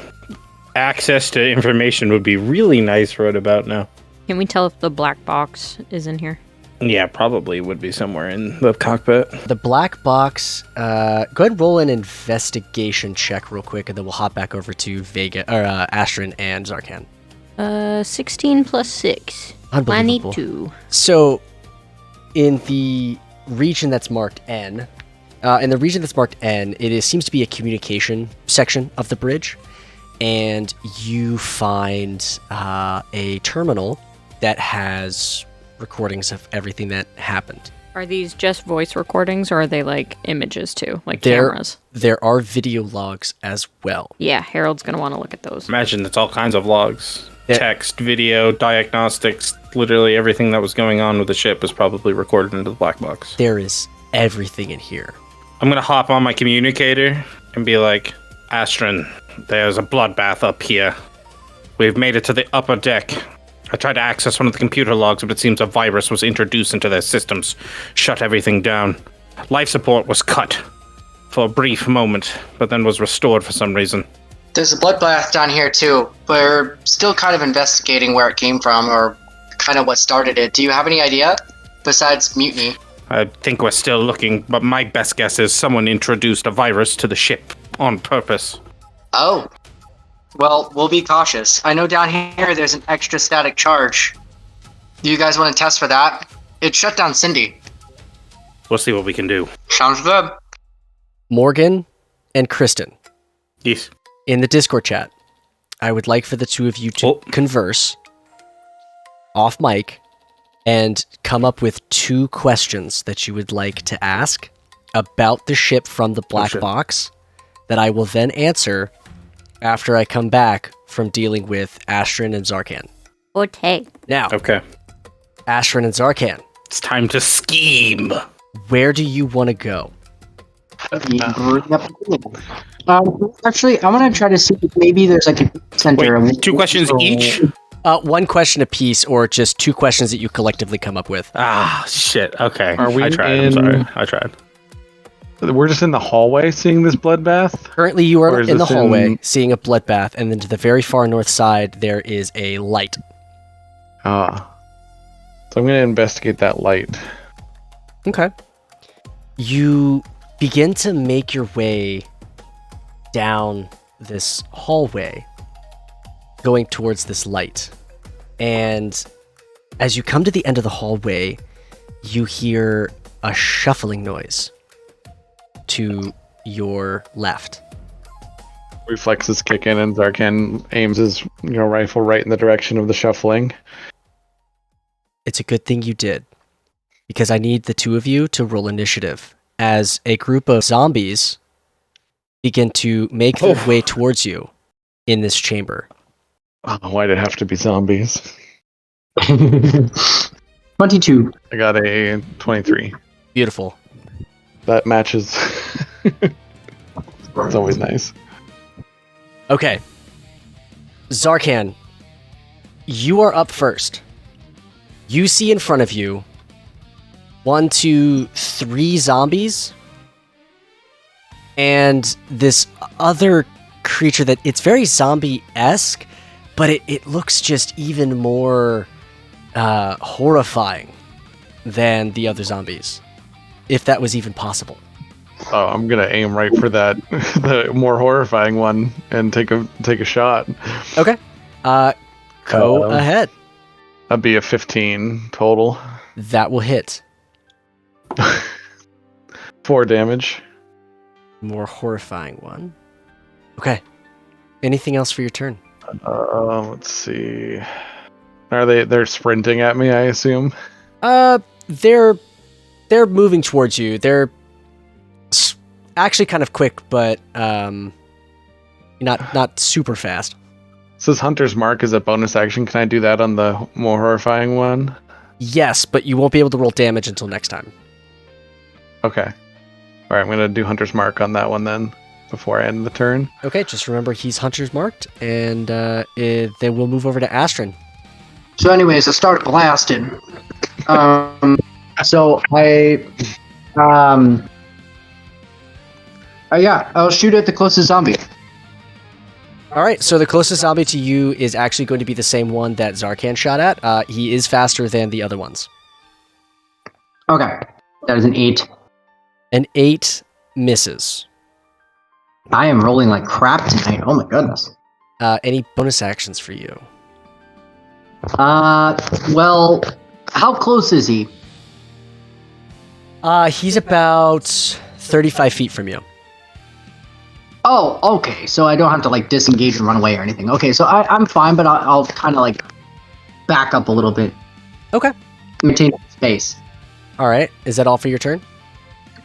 access to information would be really nice right about now. Can we tell if the black box is in here? Yeah, probably would be somewhere in the cockpit. The black box, go ahead and roll an investigation check real quick, and then we'll hop back over to Vega, or Astryn and Zarkhan. 16 plus 6. Unbelievable. 22. So, in the region that's marked N, it seems to be a communication section of the bridge, and you find a terminal that has recordings of everything that happened. Are these just voice recordings, or are they like images too, like cameras? There are video logs as well. Yeah, Harold's gonna want to look at those. Imagine it's all kinds of logs. text, video, diagnostics, literally everything that was going on with the ship was probably recorded into the black box. There is everything in here. I'm gonna hop on my communicator and be like, Astryn, there's a bloodbath up here. We've made it to the upper deck. I tried to access one of the computer logs, but it seems a virus was introduced into their systems, shut everything down. Life support was cut for a brief moment, but then was restored for some reason. There's a bloodbath down here too. We're still kind of investigating where it came from, or kind of what started it. Do you have any idea? Besides mutiny. I think we're still looking, but my best guess is someone introduced a virus to the ship on purpose. Oh. Well, we'll be cautious. I know down here there's an extra static charge. Do you guys want to test for that? It shut down Cindy. We'll see what we can do. Sounds good. Morgan and Kristen, Yes. in the Discord chat, I would like for the two of you to converse off mic and come up with 2 questions that you would like to ask about the ship from the black box that I will then answer after I come back from dealing with Astryn and Zarkhan. Okay. Now, Okay. Astryn and Zarkhan, It's time to scheme. where do you want to go? Actually, I want to try to see if maybe there's like a center. Wait, 2 questions each? 1 question apiece, or just 2 questions that you collectively come up with. Ah, shit. Okay. Are we I tried. in- I'm sorry. I tried. We're just in the hallway seeing this bloodbath? Currently, you Or are is in the this hallway, in- seeing a bloodbath, and then to the very far north side, there is a light. Ah. So I'm going to investigate that light. Okay. You begin to make your way down this hallway, going towards this light. And as you come to the end of the hallway, you hear a shuffling noise to your left. Reflexes kick in, and Zarkhan aims his rifle right in the direction of the shuffling. It's a good thing you did, because I need the 2 of you to roll initiative as a group of zombies begin to make their way towards you in this chamber. Oh, why'd it have to be zombies? 22. I got a 23. Beautiful. That matches. It's always nice. Okay. Zarkhan, you are up first. You see in front of you 1, 2, 3 zombies and this other creature that it's very zombie-esque, but it looks just even more horrifying than the other zombies, if that was even possible. Oh, I'm gonna aim right for that, the more horrifying one, and take a shot. Okay. Go ahead. That'd be a 15 total. That will hit. 4 damage. More horrifying one. Okay. Anything else for your turn? Let's see. They're sprinting at me, I assume? They're moving towards you. They're actually kind of quick, but not super fast. Says Hunter's Mark is a bonus action. Can I do that on the more horrifying one? Yes, but you won't be able to roll damage until next time. Okay. Alright, I'm gonna do Hunter's Mark on that one then, before I end the turn. Okay, just remember he's Hunter's marked, and then we'll move over to Astryn. So, anyways, I start blasting. So I'll shoot at the closest zombie. All right, so the closest zombie to you is actually going to be the same one that Zarkhan shot at. He is faster than the other ones. Okay, that is an 8. An 8 misses. I am rolling like crap tonight. Oh my goodness. Any bonus actions for you? Well, how close is he? He's about 35 feet from you. Oh, okay. So I don't have to like disengage and run away or anything. Okay, so I'm fine, but I'll kind of like back up a little bit. Okay. Maintain space. All right. Is that all for your turn?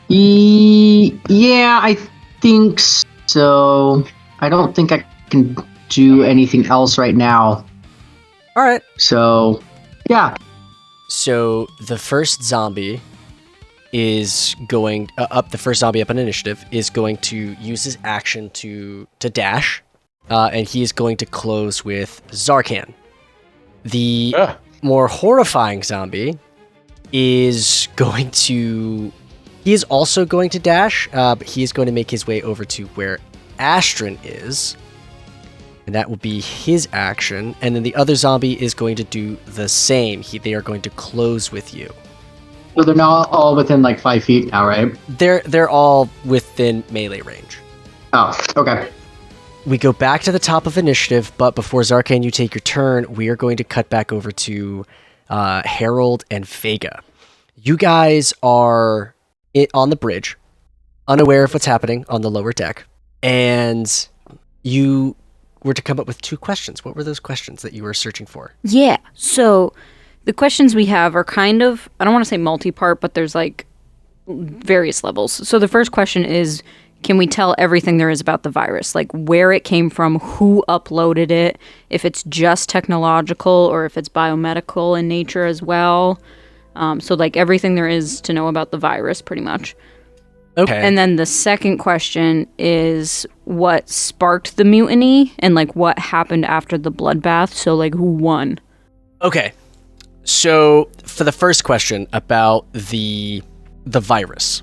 Yeah, I think so. I don't think I can do anything else right now. All right. So, yeah. So the first zombie is going the first zombie up on initiative is going to use his action to dash, and he is going to close with Zarkhan. The more horrifying zombie is going to... He is also going to dash, but he is going to make his way over to where Astryn is, and that will be his action. And then the other zombie is going to do the same. They are going to close with you. So they're now all within like 5 feet now, right? They're all within melee range. Oh, okay. We go back to the top of initiative, but before Zarkhan, you take your turn, we are going to cut back over to Harold and Vega. You guys are on the bridge, unaware of what's happening on the lower deck, and you were to come up with 2 questions. What were those questions that you were searching for? Yeah, so the questions we have are kind of, I don't want to say multi-part, but there's like various levels. So the first question is, can we tell everything there is about the virus? Like where it came from, who uploaded it, if it's just technological or if it's biomedical in nature as well. So like everything there is to know about the virus, pretty much. Okay. And then the second question is what sparked the mutiny and like what happened after the bloodbath. So like who won? Okay. So for the first question about the virus,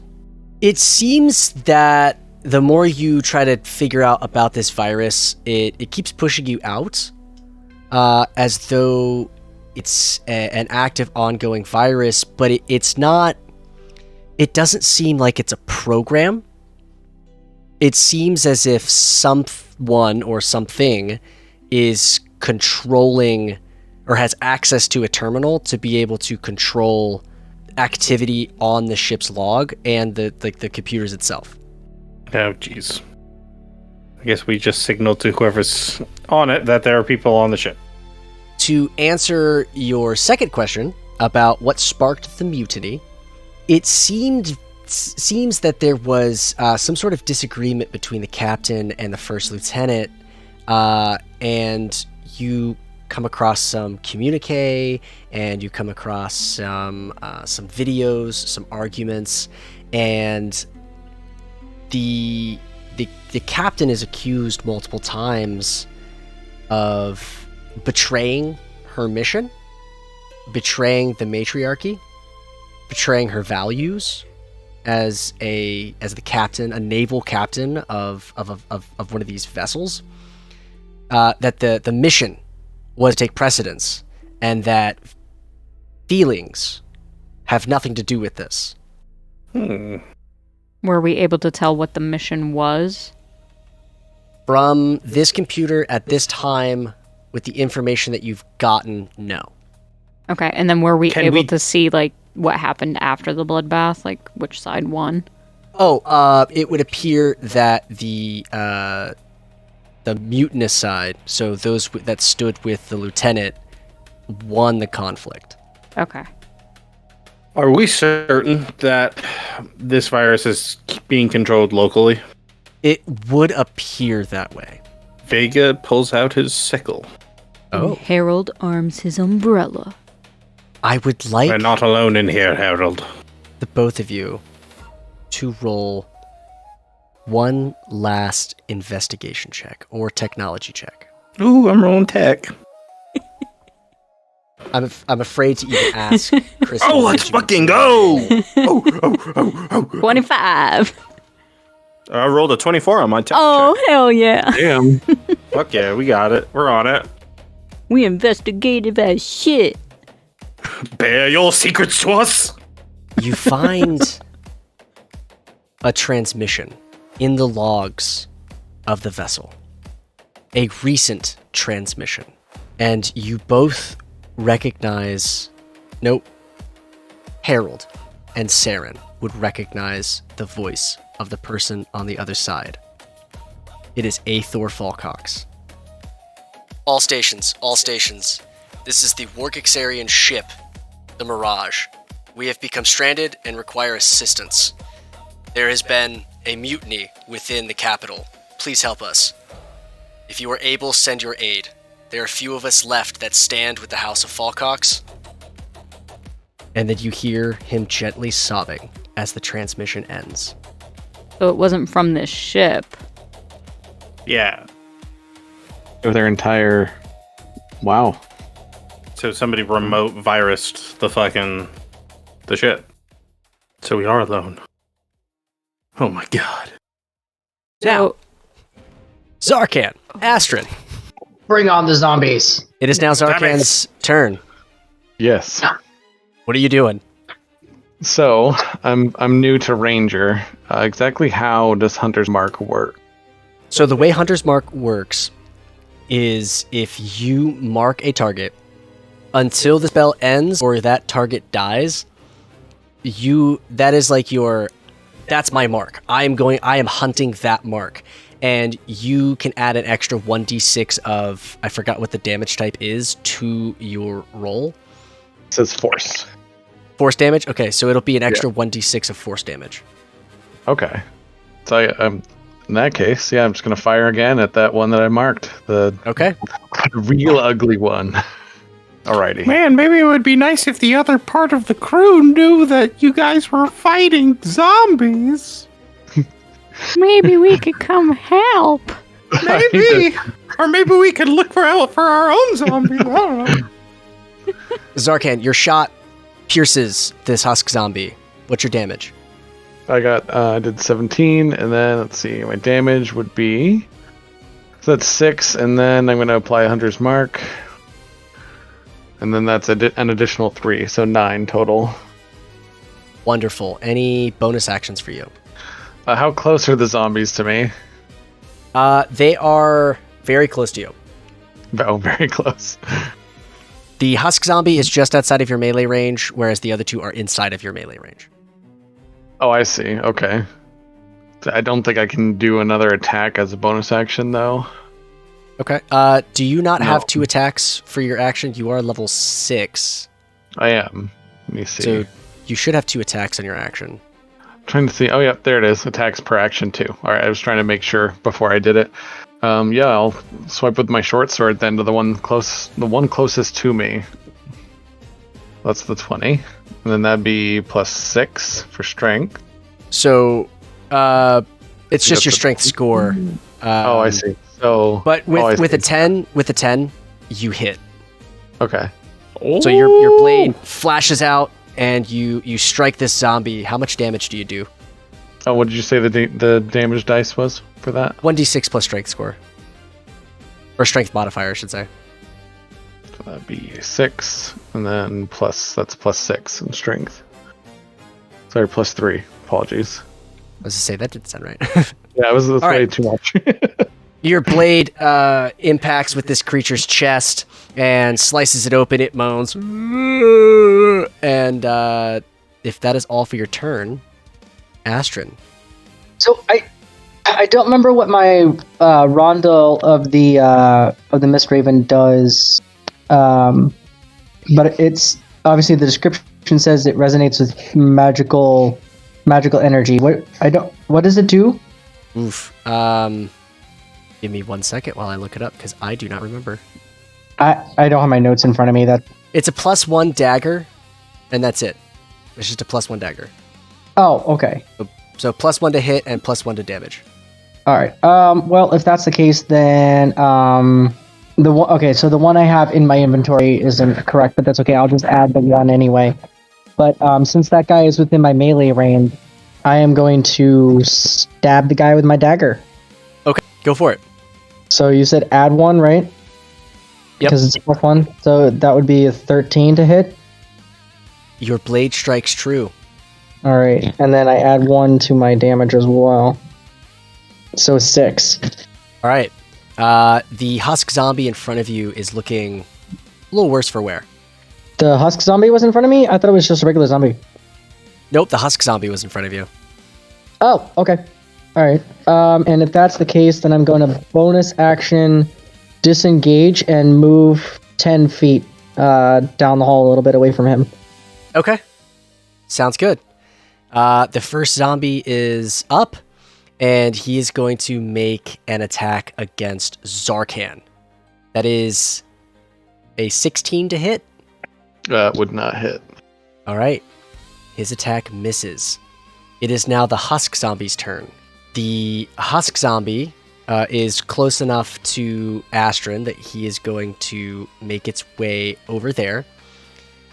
it seems that the more you try to figure out about this virus, it keeps pushing you out as though it's an active, ongoing virus, but it's not. It doesn't seem like it's a program. It seems as if someone or something is controlling or has access to a terminal to be able to control activity on the ship's log and the computers itself. Oh, jeez. I guess we just signaled to whoever's on it that there are people on the ship. To answer your second question about what sparked the mutiny, it seems that there was some sort of disagreement between the captain and the first lieutenant, and you come across some communique, and you come across some videos, some arguments, and the captain is accused multiple times of betraying her mission, betraying the matriarchy, betraying her values as the captain, a naval captain of one of these vessels. That the mission was to take precedence, and that feelings have nothing to do with this. Were we able to tell what the mission was? From this computer at this time, with the information that you've gotten, no. Okay, and then were we able to see like what happened after the bloodbath, like which side won? Oh, it would appear that the mutinous side, so those that stood with the lieutenant, won the conflict. Okay. Are we certain that this virus is being controlled locally? It would appear that way. Vega pulls out his sickle. Oh. Harold arms his umbrella. I would like... We're not alone in here, Harold. The both of you to roll one last investigation check or technology check. Ooh, I'm rolling tech. I'm afraid to even ask Chris. Oh, let's fucking go! 25. I rolled a 24 on my tech Oh, check. hell yeah. Damn. Fuck yeah, we got it. We're on it. We investigative as shit. Bear your secrets to us. You find a transmission in the logs of the vessel. A recent transmission. And you both recognize... Nope. Harold and Saren would recognize the voice of the person on the other side. It is Aethor Falcox. All stations. This is the Wargixarian ship, the Mirage. We have become stranded and require assistance. There has been a mutiny within the capital. Please help us. If you are able, send your aid. There are a few of us left that stand with the House of Falcox. And then you hear him gently sobbing as the transmission ends. So it wasn't from this ship. Yeah. Their entire... Wow. So somebody remote virused the ship. So we are alone. Oh my god. Now, Zarkhan, Astryn. Bring on the zombies. It is now Zarkhan's turn. Yes. What are you doing? So, I'm new to Ranger. Exactly how does Hunter's Mark work? So the way Hunter's Mark works is if you mark a target until the spell ends or that target dies, that's my mark. I am hunting that mark. And you can add an extra 1d6 of, I forgot what the damage type is, to your roll. It says force. Force damage? Okay, so it'll be an extra 1d6 of force damage. Okay. So in that case, I'm just going to fire again at that one that I marked. The real ugly one. Alrighty. Man, maybe it would be nice if the other part of the crew knew that you guys were fighting zombies. Maybe we could come help. Maybe. Or maybe we could look for our own zombies. I don't know. Zarkhan, your shot pierces this husk zombie. What's your damage? I did 17, and then let's see, my damage would be, so that's 6, and then I'm going to apply Hunter's Mark, and then that's an additional 3, so 9 total. Wonderful. Any bonus actions for you? How close are the zombies to me? They are very close to you. Oh, very close. The husk zombie is just outside of your melee range, whereas the other two are inside of your melee range. Oh, I see. Okay. I don't think I can do another attack as a bonus action, though. Okay. Do you not have 2 attacks for your action? You are level 6. I am. Let me see. So you should have 2 attacks on your action. I'm trying to see. Oh, yeah, there it is. Attacks per action, too. All right, I was trying to make sure before I did it. I'll swipe with my short sword then to the one closest to me. That's the 20. And then that'd be plus 6 for strength. So, it's just your strength score. I see. So, but with a 10, you hit. Okay. So your blade flashes out and you strike this zombie. How much damage do you do? Oh, what did you say the damage dice was for that? 1d6 plus strength score. Or strength modifier, I should say. So that'd be 6, and then that's plus 6 in strength. Sorry, plus 3. Apologies. I was to say, that didn't sound right. Yeah, that's way right. too much. Your blade impacts with this creature's chest and slices it open. It moans. And if that is all for your turn, Astryn. So I don't remember what my Rondel of the Mist Raven does, but it's obviously the description says it resonates with magical energy. What does it do? Oof. Give me 1 second while I look it up because I do not remember. I don't have my notes in front of me. It's a +1 dagger, and that's it. It's just a +1 dagger. Oh, okay. So +1 to hit and +1 to damage. All right. Well, if that's the case, then the one I have in my inventory isn't correct, but that's okay. I'll just add the 1 anyway. But since that guy is within my melee range, I am going to stab the guy with my dagger. Okay, go for it. So you said add 1, right? Yep. Because it's +1. So that would be a 13 to hit. Your blade strikes true. All right, and then I add 1 to my damage as well. So 6. All right. The husk zombie in front of you is looking a little worse for wear. The husk zombie was in front of me? I thought it was just a regular zombie. Nope, the husk zombie was in front of you. Oh, okay. All right. And if that's the case, then I'm going to bonus action disengage and move 10 feet down the hall a little bit away from him. Okay. Sounds good. The first zombie is up, and he is going to make an attack against Zarkhan. That is a 16 to hit. Would not hit. All right. His attack misses. It is now the Husk Zombie's turn. The Husk Zombie is close enough to Astryn that he is going to make its way over there.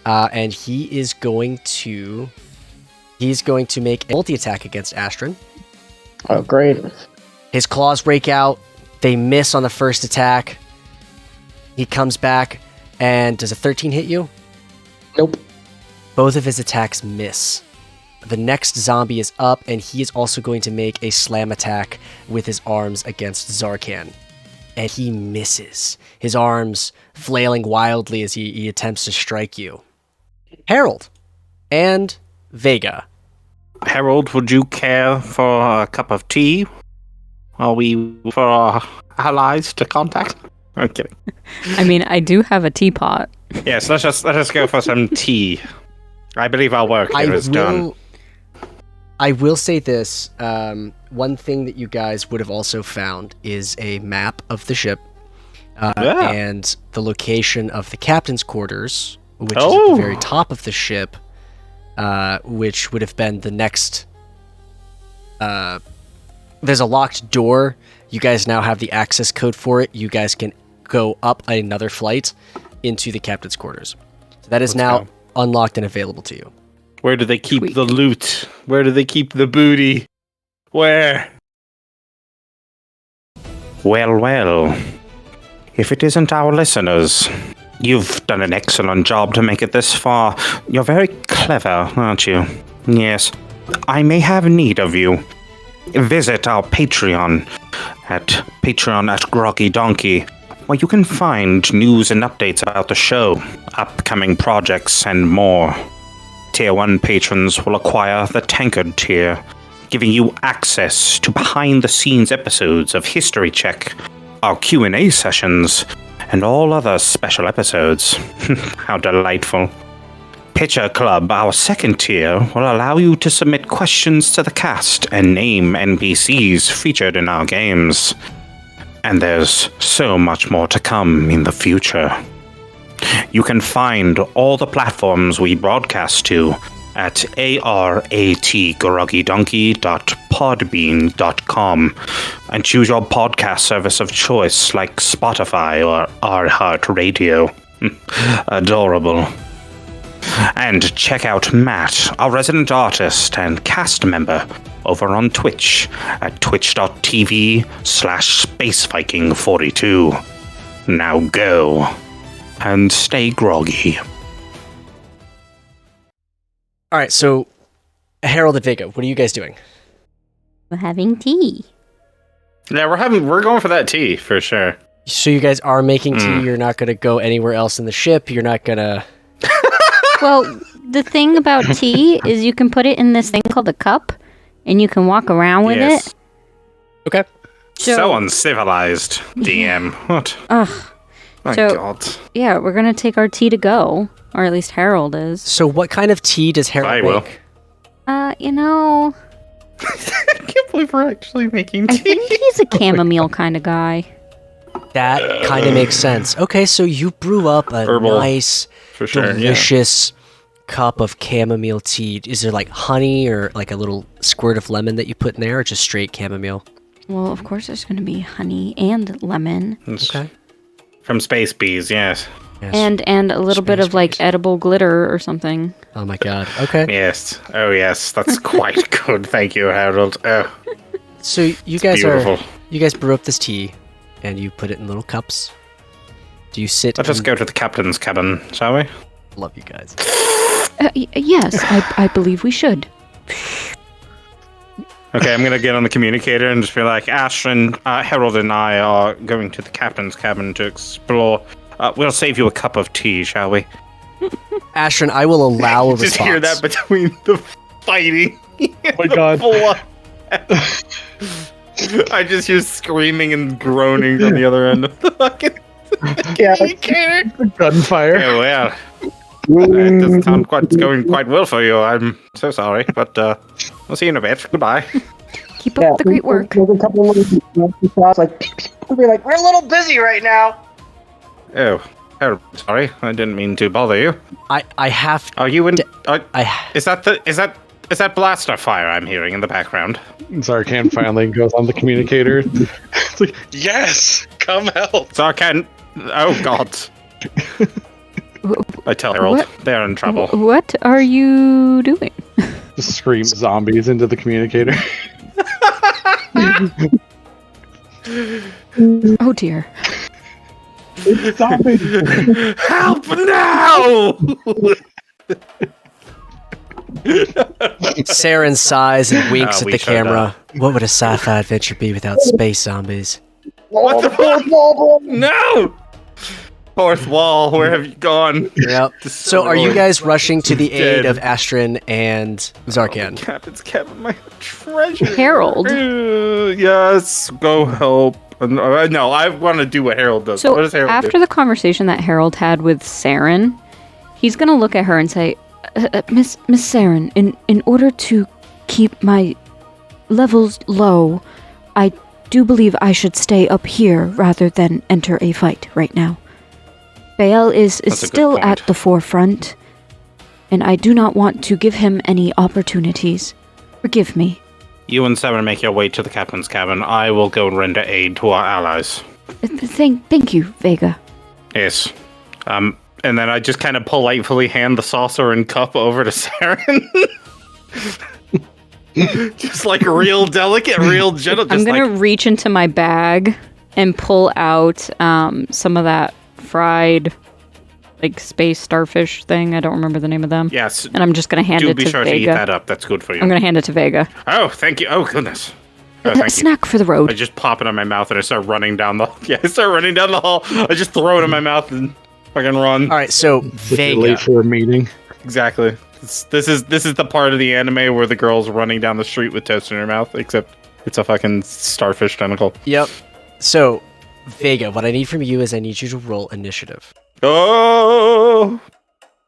And he's going to make a multi-attack against Astryn. Oh, great. His claws break out. They miss on the first attack. He comes back, and does a 13 hit you? Nope. Both of his attacks miss. The next zombie is up, and he is also going to make a slam attack with his arms against Zarkhan. And he misses, his arms flailing wildly as he attempts to strike you. Harold and Vega. Harold, would you care for a cup of tea? Are we for our allies to contact? I'm kidding. I mean, I do have a teapot. Yes, let us go for some tea. I believe our work here is done. I will say this. One thing that you guys would have also found is a map of the ship and the location of the captain's quarters, which is at the very top of the ship, which would have been the next... there's a locked door. You guys now have the access code for it. You guys can go up another flight into the captain's quarters. So that is now unlocked and available to you. Where do they keep the loot? Where do they keep the booty? Where? Well. If it isn't our listeners, you've done an excellent job to make it this far. You're very clever, aren't you? Yes. I may have need of you. Visit our Patreon at Groggy Donkey, where you can find news and updates about the show, upcoming projects, and more. Tier 1 patrons will acquire the Tankard tier, giving you access to behind-the-scenes episodes of History Check, our Q&A sessions, and all other special episodes. How delightful. Pitcher Club, our second tier, will allow you to submit questions to the cast and name NPCs featured in our games. And there's so much more to come in the future. You can find all the platforms we broadcast to at artgroggydonkey.podbean.com and choose your podcast service of choice like Spotify or iHeartRadio. Adorable. And check out Matt, our resident artist and cast member, over on Twitch at twitch.tv/SpaceViking42. Now go. And stay groggy. All right, so Harold and Vega, what are you guys doing? We're having tea. Yeah, we're going for that tea for sure. So you guys are making tea. You're not going to go anywhere else in the ship. You're not going to... Well, the thing about tea is you can put it in this thing called a cup, and you can walk around with it. Okay. So uncivilized, DM. What? Ugh. My So- God. Yeah, we're gonna take our tea to go, or at least Harold is. So what kind of tea does Harold I make? will. I can't believe we're actually making tea. think he's a chamomile kind of guy. That kind of makes sense. Okay, so you brew up a Herbal, nice, for sure, delicious cup of chamomile tea. Is there like honey or like a little squirt of lemon that you put in there, or just straight chamomile? Well, of course there's gonna be honey and lemon. Okay. From Space Bees, yes. Yes. And a little bit of like edible glitter or something. Oh my god. Okay. Yes. Oh, yes. That's quite good. Thank you, Harold. Oh, So you guys beautiful. you guys brew up this tea, and you put it in little cups. Do you sit? Let's just go to the captain's cabin, shall we? Love you guys. Yes, I believe we should. Okay, I'm gonna get on the communicator and just be like, Astryn, Harold and I are going to the captain's cabin to explore. We'll save you a cup of tea, shall we? Astryn, I will allow a Just response. hear that between the fighting. Oh my god. I just hear screaming and groaning from the other end of the fucking communicator. Gunfire. Oh, well. It doesn't sound it's going quite well for you. I'm so sorry, but we'll see you in a bit. Goodbye. Keep up the great work. There's a couple of little shots, like, we'll be like, we're a little busy right now. Oh, sorry. I didn't mean to bother you. I have. Are you in? I Is that blaster fire I'm hearing in the background? Zarkhan finally goes on the communicator. It's like, yes, come help. Zarkhan. Oh God. I tell Harold What? they're in trouble. What are you doing? Just scream zombies into the communicator. Oh dear. Help now! Saren sighs and winks at we the showed camera. What would a sci-fi adventure be without space zombies? What the fuck? No! Fourth wall, where have you gone? Yep. So are you guys rushing to the aid of Astryn and Zarkhan? Captain's Kevin, my treasure. Harold. Yes, go help. No, I want to do what Harold does. So What does Harold after do? the conversation that Harold had with Saren, he's gonna look at her and say, Miss Saren, in order to keep my levels low, I do believe I should stay up here rather than enter a fight right now. Bael is That's a good still point. at the forefront, and I do not want to give him any opportunities. Forgive me. You and Sarah make your way to the captain's cabin. I will go render aid to our allies. Thank you, Vega. Yes. And then I just kind of politely hand the saucer and cup over to Saren. Just like real delicate, real gentle. I'm Just gonna like, reach into my bag and pull out some of that fried, like, space starfish thing. I don't remember the name of them. yes. And I'm just gonna hand Do it be to sure to eat Vega. that up. That's good for you. I'm gonna hand it to Vega. Oh, thank you. Oh, goodness. Oh, A thank you. snack for the I road. just pop it in my mouth and I start running down the. Yeah, I start running down the hall. I just throw it in my mouth and fucking run. All right, so You're Vega. late for a meeting. Exactly. This is the part of the anime where the girl's running down the street with toast in her mouth, except it's a fucking starfish tentacle. Yep. So, Vega, what I need from you is I need you to roll initiative. Oh!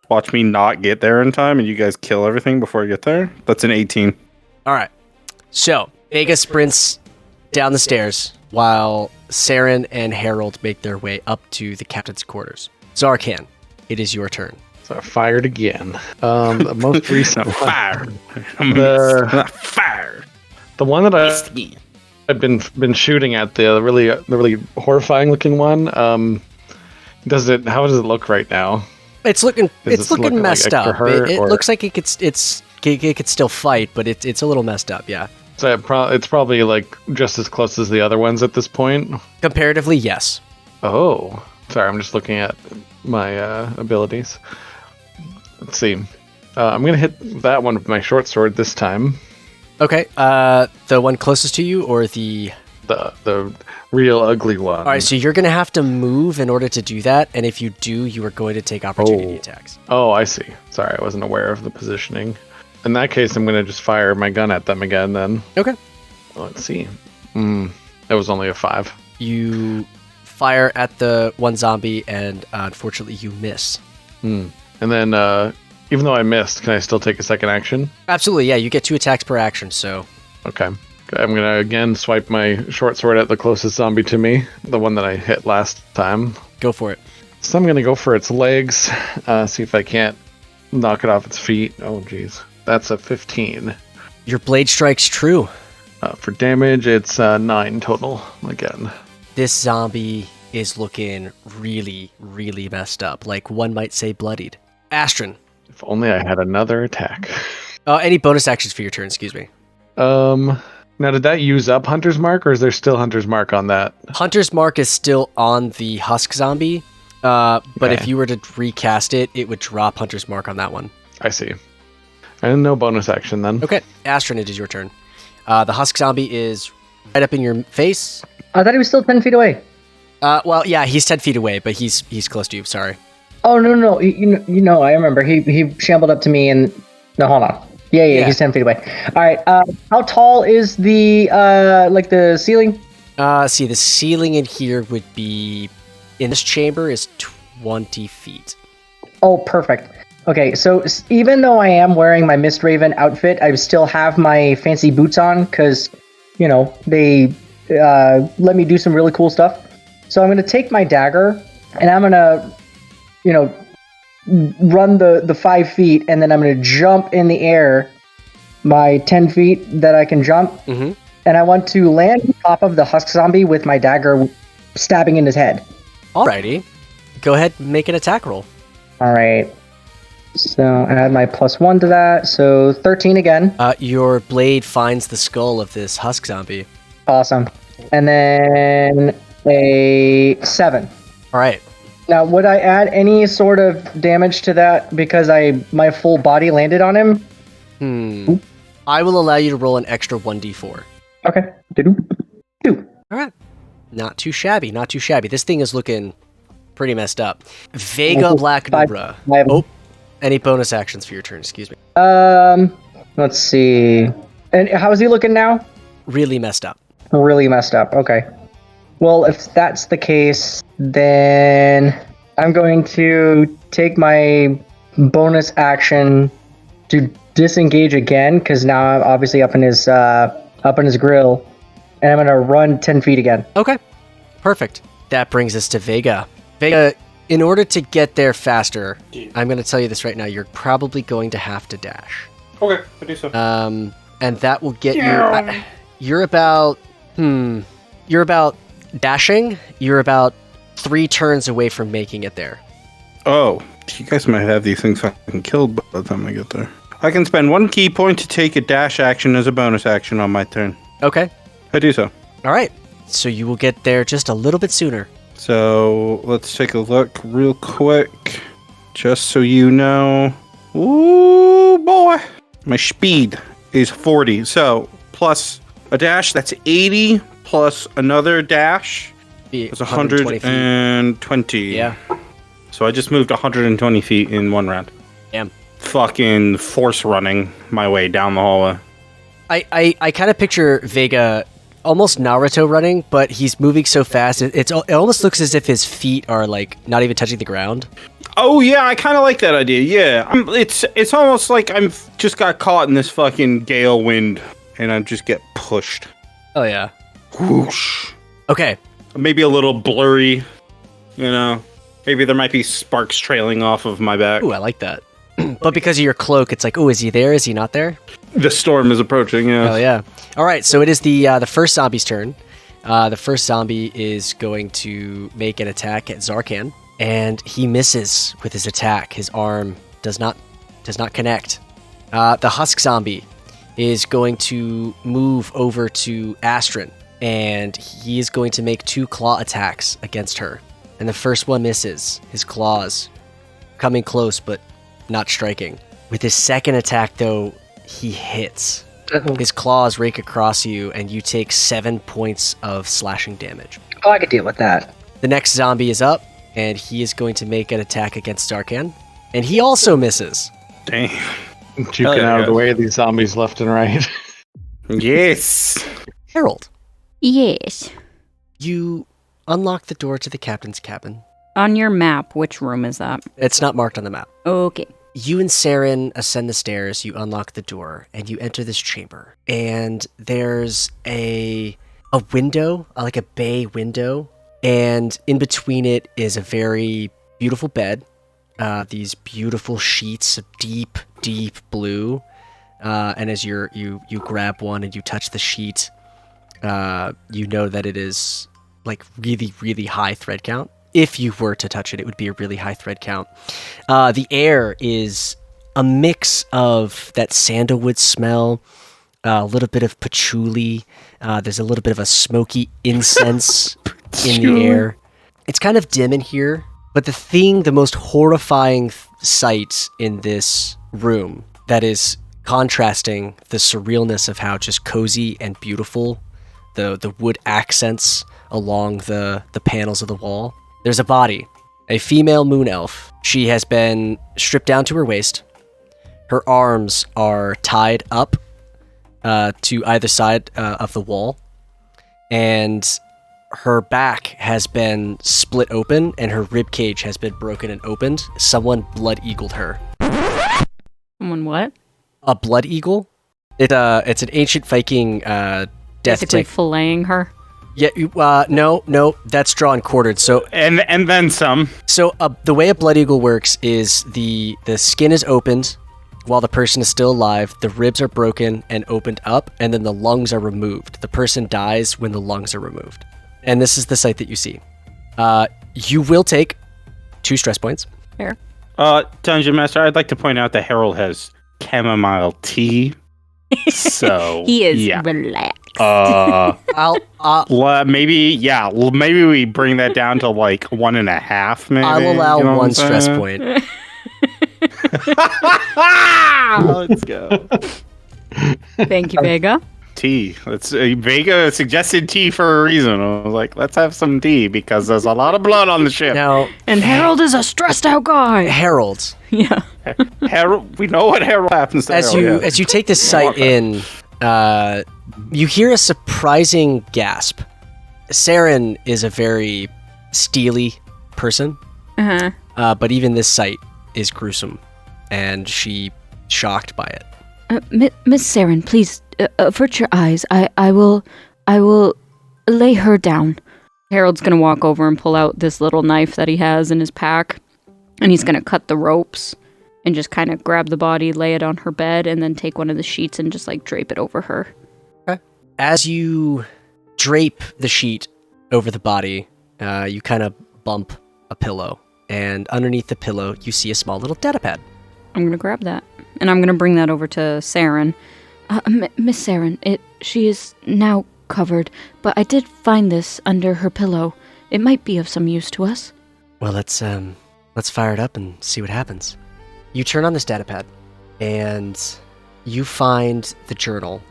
Watch me not get there in time and you guys kill everything before I get there. That's an 18. All right. So, Vega sprints down the stairs while Saren and Harold make their way up to the captain's quarters. Zarkhan, it is your turn. So I fired again. The most recent one. Fire! Fire! The one that I've been shooting at, the really horrifying looking one. How does it look right now? It's looking this looking like messed extra up. hurt, It or- looks like it could still fight, but it's a little messed up. Yeah. So it's probably like just as close as the other ones at this point. Comparatively, yes. Oh, sorry, I'm just looking at my abilities. Let's see. I'm gonna hit that one with my short sword this time. Okay. The one closest to you, or the. The real ugly one. All right. So you're gonna have to move in order to do that, and if you do, you are going to take opportunity attacks. Oh, I see. Sorry, I wasn't aware of the positioning. In that case, I'm gonna just fire my gun at them again. Then. Okay. Let's see. That was only a 5. You fire at the one zombie, and unfortunately, you miss. And then, even though I missed, can I still take a second action? Absolutely, yeah. You get 2 attacks per action, so Okay. I'm gonna again swipe my short sword at the closest zombie to me, the one that I hit last time. go for it. So I'm gonna go for its legs, see if I can't knock it off its feet. Oh, jeez. That's a 15. Your blade strike's true. For damage, it's 9 total again. This zombie is looking really, really messed up. Like, one might say bloodied. Astryn. If only I had another attack. Any bonus actions for your turn, excuse me. Now, did that use up Hunter's Mark, or is there still Hunter's Mark on that? Hunter's Mark is still on the Husk zombie, but Okay. if you were to recast it, it would drop Hunter's Mark on that one. I see. And no bonus action then. Okay, Astryn, it is your turn. The Husk zombie is right up in your face. I thought he was still 10 feet away. Well, yeah, he's 10 feet away, but he's close to you, sorry. Oh, no. You know, I remember. He shambled up to me and... No, hold on. Yeah, he's 10 feet away. All right, how tall is the, the ceiling? See, the ceiling in here would be... In this chamber is 20 feet. Oh, perfect. Okay, so even though I am wearing my Mist Raven outfit, I still have my fancy boots on, because, you know, they let me do some really cool stuff. So I'm going to take my dagger, and I'm gonna, run the 5 feet, and then I'm gonna jump in the air, my 10 feet that I can jump, and I want to land on top of the husk zombie with my dagger stabbing in his head. Alrighty. Go ahead and make an attack roll. Alright. So I add my +1 to that, so 13 again. Your blade finds the skull of this husk zombie. Awesome. And then a 7. Alright. Now, would I add any sort of damage to that because my full body landed on him? I will allow you to roll an extra 1d4. Okay. 2. Alright. Not too shabby, not too shabby. This thing is looking pretty messed up. Vega Black Nubra. Oh, any bonus actions for your turn, excuse me. Let's see. And how is he looking now? Really messed up. Really messed up, okay. Well, if that's the case, then I'm going to take my bonus action to disengage again, because now I'm obviously up in his grill, and I'm going to run 10 feet again. Okay, perfect. That brings us to Vega. Vega, in order to get there faster, I'm going to tell you this right now, you're probably going to have to dash. Okay, I do so. And that will get you... You're about dashing. You're about 3 turns away from making it there. Oh, you guys might have these things fucking killed by the time I get there. I can spend 1 key point to take a dash action as a bonus action on my turn. Okay. I do so. All right. So you will get there just a little bit sooner. So let's take a look real quick, just so you know. Ooh, boy. My speed is 40. So plus a dash, that's 80, plus another dash. It's 120. Yeah. So I just moved 120 feet in 1 round. Damn. Fucking force running my way down the hallway. I kind of picture Vega almost Naruto running, but he's moving so fast. It almost looks as if his feet are like not even touching the ground. Oh yeah, I kind of like that idea. Yeah, it's almost like I've just got caught in this fucking gale wind, and I just get pushed. Oh yeah. Whoosh. Okay. Maybe a little blurry, Maybe there might be sparks trailing off of my back. Ooh, I like that. But because of your cloak, it's like, oh, is he there? Is he not there? The storm is approaching, yeah. Oh, yeah. All right, so it is the first zombie's turn. The first zombie is going to make an attack at Zarkhan, and he misses with his attack. His arm does not connect. The husk zombie is going to move over to Astryn, and he is going to make 2 claw attacks against her. And the first one misses. His claws coming close, but not striking. With his second attack, though, he hits. His claws rake across you, and you take 7 points of slashing damage. Oh, I could deal with that. The next zombie is up, and he is going to make an attack against Zarkhan, and he also misses. Damn. Juking out of the way of these zombies left and right. Yes. Harold, Yes. you unlock the door to the captain's cabin. On your map, which room is that? It's not marked on the map. Okay. You and Saren ascend the stairs, you unlock the door, and you enter this chamber. And there's a window, like a bay window, and in between it is a very beautiful bed. These beautiful sheets of deep, deep blue. And as you grab one and you touch the sheet, you know that it is like really, really high thread count. If you were to touch it, it would be a really high thread count. The air is a mix of that sandalwood smell, a little bit of patchouli. There's a little bit of a smoky incense in the air. It's kind of dim in here, but the most horrifying sight in this room that is contrasting the surrealness of how just cozy and beautiful the wood accents along the panels of the wall. There's a body, a female moon elf. She has been stripped down to her waist. Her arms are tied up to either side of the wall, and her back has been split open, and her rib cage has been broken and opened. Someone blood eagled her. Someone what? A blood eagle? It's an ancient Viking death Basically technique. filleting her. Yeah, no, that's drawn quartered. So And then some. So the way a blood eagle works is the skin is opened while the person is still alive, the ribs are broken and opened up, and then the lungs are removed. The person dies when the lungs are removed. And this is the sight that you see. You will take 2 stress points. Fair. Dungeon Master, I'd like to point out that Harold has chamomile tea. So He is relaxed. Maybe we bring that down to like 1.5. Maybe I'll allow you know what 1 I'm stress saying? point. Let's go. Thank you, Vega. Tea. Vega suggested tea for a reason. I was like, let's have some tea because there's a lot of blood on the ship. Now, And Harold is a stressed out guy. Harold, Yeah. Harold, we know what Harold happens to as Harold. you as you take this sight in, you hear a surprising gasp. Saren is a very steely person, Uh-huh. but even this sight is gruesome, and she shocked by it. Miss Saren, please avert your eyes. I will lay her down. Harold's gonna walk over and pull out this little knife that he has in his pack, and he's gonna cut the ropes and just kind of grab the body, lay it on her bed, and then take one of the sheets and just like drape it over her. Okay. As you drape the sheet over the body, you kind of bump a pillow, and underneath the pillow, you see a small little data pad. I'm gonna grab that, and I'm gonna bring that over to Saren. Miss Saren, she is now covered, but I did find this under her pillow. It might be of some use to us. Well, let's fire it up and see what happens. You turn on this datapad, and you find the journal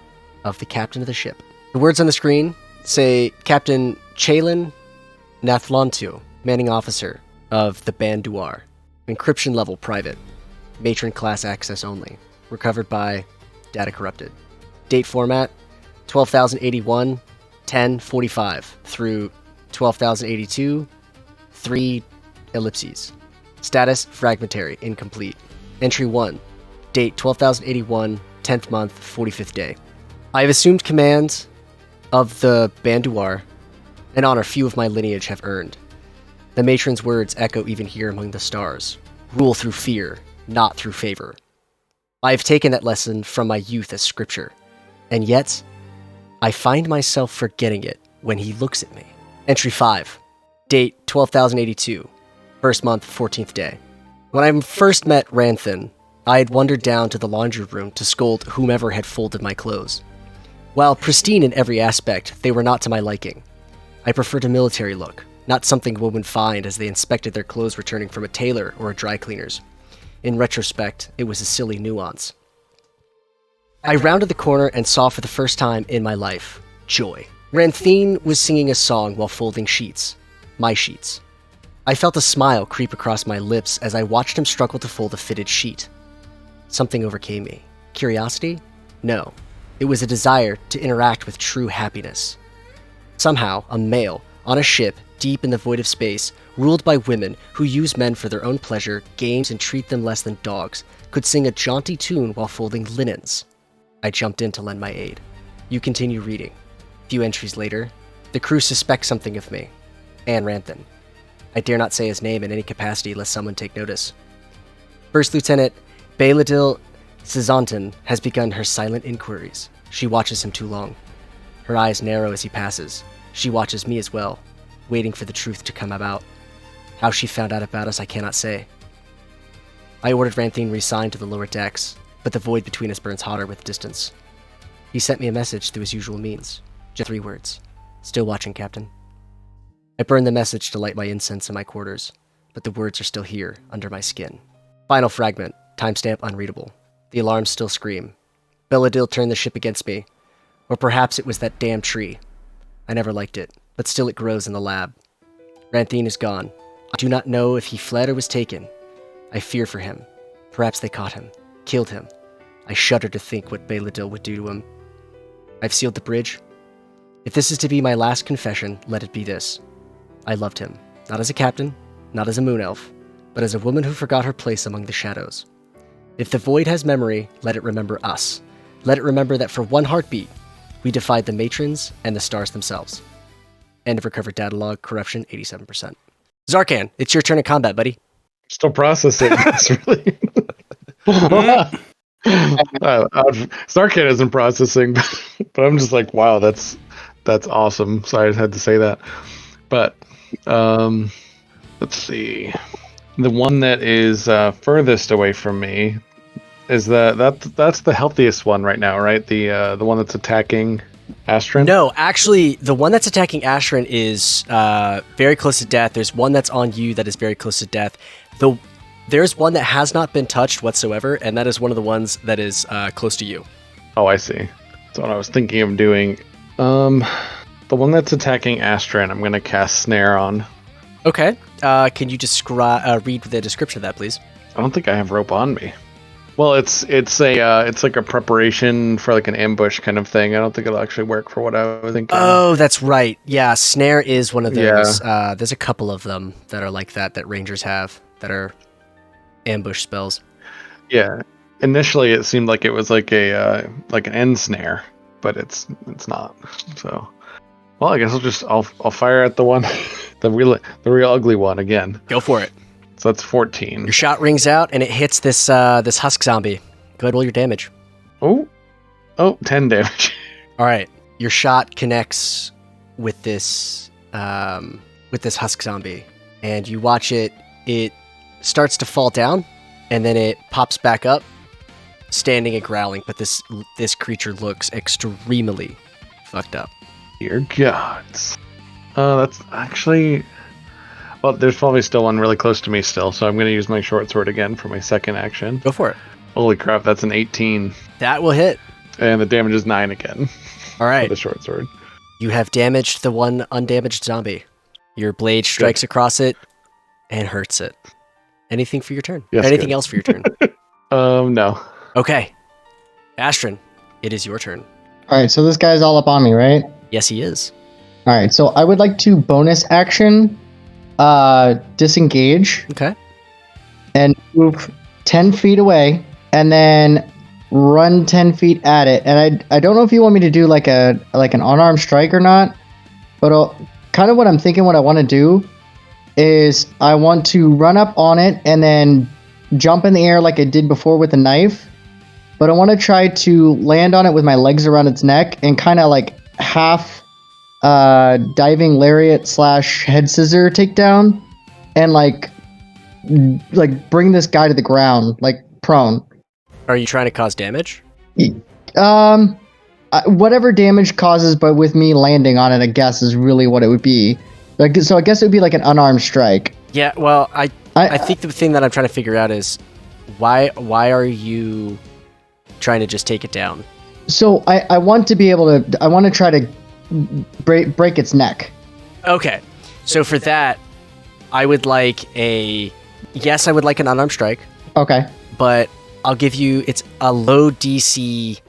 of the captain of the ship. The words on the screen say Captain Chalin Nathlontu, manning officer of the Banduar. Encryption level private. Matron class access only. Recovered by data corrupted. Date format 12,081 10:45 through 12,082 3 ellipses. Status fragmentary incomplete. Entry 1. Date 12,081 10th month 45th day. I have assumed command of the Banduar, an honor few of my lineage have earned. The matron's words echo even here among the stars. Rule through fear, not through favor. I have taken that lesson from my youth as scripture, and yet I find myself forgetting it when he looks at me. Entry 5. Date 12,082. First month, 14th day. When I first met Ranthan, I had wandered down to the laundry room to scold whomever had folded my clothes. While pristine in every aspect, they were not to my liking. I preferred a military look, not something one would find as they inspected their clothes returning from a tailor or a dry cleaner's. In retrospect, it was a silly nuance. I rounded the corner and saw for the first time in my life, joy. Ranthine was singing a song while folding sheets. My sheets. I felt a smile creep across my lips as I watched him struggle to fold a fitted sheet. Something overcame me. Curiosity? No. It was a desire to interact with true happiness. Somehow, a male, on a ship, deep in the void of space, ruled by women who use men for their own pleasure, games, and treat them less than dogs, could sing a jaunty tune while folding linens. I jumped in to lend my aid. You continue reading. A few entries later, the crew suspects something of me. And Ranthan. I dare not say his name in any capacity lest someone take notice. First Lieutenant Bailadil Sizanton has begun her silent inquiries. She watches him too long. Her eyes narrow as he passes. She watches me as well, waiting for the truth to come about. How she found out about us, I cannot say. I ordered Ranthine re-signed to the lower decks, but the void between us burns hotter with distance. He sent me a message through his usual means. Just 3 words. Still watching, Captain. I burned the message to light my incense in my quarters, but the words are still here, under my skin. Final fragment, timestamp unreadable. The alarms still scream. Belladil turned the ship against me. Or perhaps it was that damn tree. I never liked it, but still it grows in the lab. Ranthine is gone. I do not know if he fled or was taken. I fear for him. Perhaps they caught him, killed him. I shudder to think what Bailadil would do to him. I've sealed the bridge. If this is to be my last confession, let it be this. I loved him, not as a captain, not as a moon elf, but as a woman who forgot her place among the shadows. If the void has memory, let it remember us. Let it remember that for one heartbeat, we defied the matrons and the stars themselves. End of recovered data log. Corruption 87%. Zarkhan, it's your turn in combat, buddy. Still processing. It's really. Zarkhan isn't processing, but I'm just like, wow, that's awesome. So I just had to say that. But let's see. The one that is furthest away from me is that's the healthiest one right now, right? The one that's attacking Astryn? No, actually, the one that's attacking Astryn is very close to death. There's one that's on you that is very close to death. There's one that has not been touched whatsoever, and that is one of the ones that is close to you. Oh, I see. That's what I was thinking of doing. The one that's attacking Astryn, I'm going to cast Snare on. Okay. Can you read the description of that, please? I don't think I have rope on me. Well, it's like a preparation for like an ambush kind of thing. I don't think it'll actually work for what I was thinking. Oh, that's right. Yeah, Snare is one of those. Yeah. There's a couple of them that are like that Rangers have that are ambush spells. Yeah. Initially, it seemed like it was like an end snare, but it's not. So, well, I guess I'll fire at the one, the real ugly one again. Go for it. So that's 14. Your shot rings out and it hits this husk zombie. Go ahead, roll your damage. Oh, 10 damage. All right, your shot connects with this husk zombie, and you watch it. It starts to fall down, and then it pops back up, standing and growling. But this creature looks extremely fucked up. Dear gods. That's actually. Well, there's probably still one really close to me still, so I'm going to use my short sword again for my second action. Go for it. Holy crap, that's an 18. That will hit. And the damage is 9 again. All right. For the short sword. You have damaged the one undamaged zombie. Your blade strikes across it and hurts it. Anything for your turn? Yes, Anything else for your turn? No. Okay. Astryn, it is your turn. All right, so this guy's all up on me, right? Yes, he is. All right, so I would like to bonus action disengage. Okay. And move 10 feet away and then run 10 feet at it. And I don't know if you want me to do like an unarmed strike or not, but kind of what I'm thinking what I want to do is I want to run up on it and then jump in the air like I did before with the knife. But I want to try to land on it with my legs around its neck and kind of like half diving lariat / head scissor takedown and like bring this guy to the ground, like prone. Are you trying to cause damage? Whatever damage causes, but with me landing on it, I guess is really what it would be. Like, so I guess it would be like an unarmed strike. Yeah, well, I think the thing that I'm trying to figure out is why are you trying to just take it down? So I want to be able to. I want to try to break its neck. Okay, so for that, I would like an unarmed strike. Okay, but I'll give you it's a low DC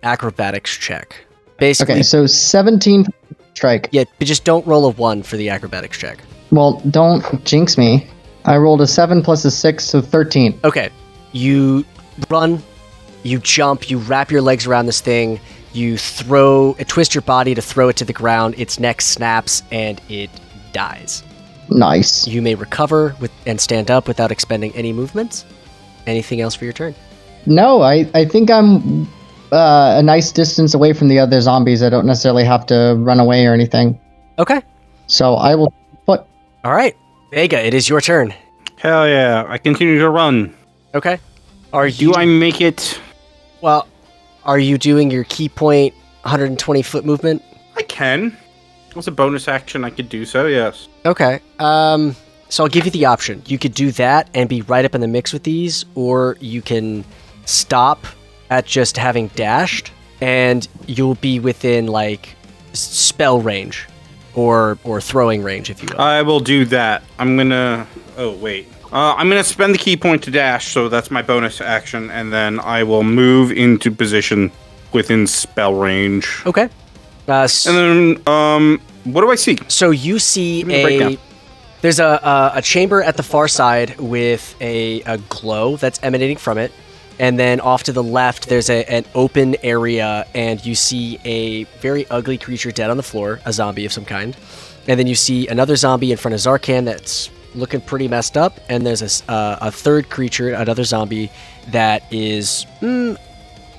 acrobatics check. Basically, okay, so 17 strike. Yeah, but just don't roll a 1 for the acrobatics check. Well, don't jinx me. I rolled a 7 plus a 6, so 13. Okay, you run, you jump, you wrap your legs around this thing, you twist your body to throw it to the ground, its neck snaps, and it dies. Nice. You may recover and stand up without expending any movements. Anything else for your turn? No, I think I'm a nice distance away from the other zombies. I don't necessarily have to run away or anything. Okay. So I will put... All right. Vega, it is your turn. Hell yeah. I continue to run. Okay. Do I make it? Well, are you doing your key point 120-foot movement? I can. As a bonus action, I could do so, yes. Okay. So I'll give you the option. You could do that and be right up in the mix with these, or you can stop at just having dashed, and you'll be within, like, spell range, or throwing range, if you will. I will do that. I'm gonna... Oh, wait. I'm gonna spend the key point to dash, so that's my bonus action, and then I will move into position within spell range. Okay. And then, what do I see? So you see there's a chamber at the far side with a glow that's emanating from it. And then off to the left, there's an open area, and you see a very ugly creature dead on the floor, a zombie of some kind. And then you see another zombie in front of Zarkhan that's looking pretty messed up. And there's a third creature, another zombie that is...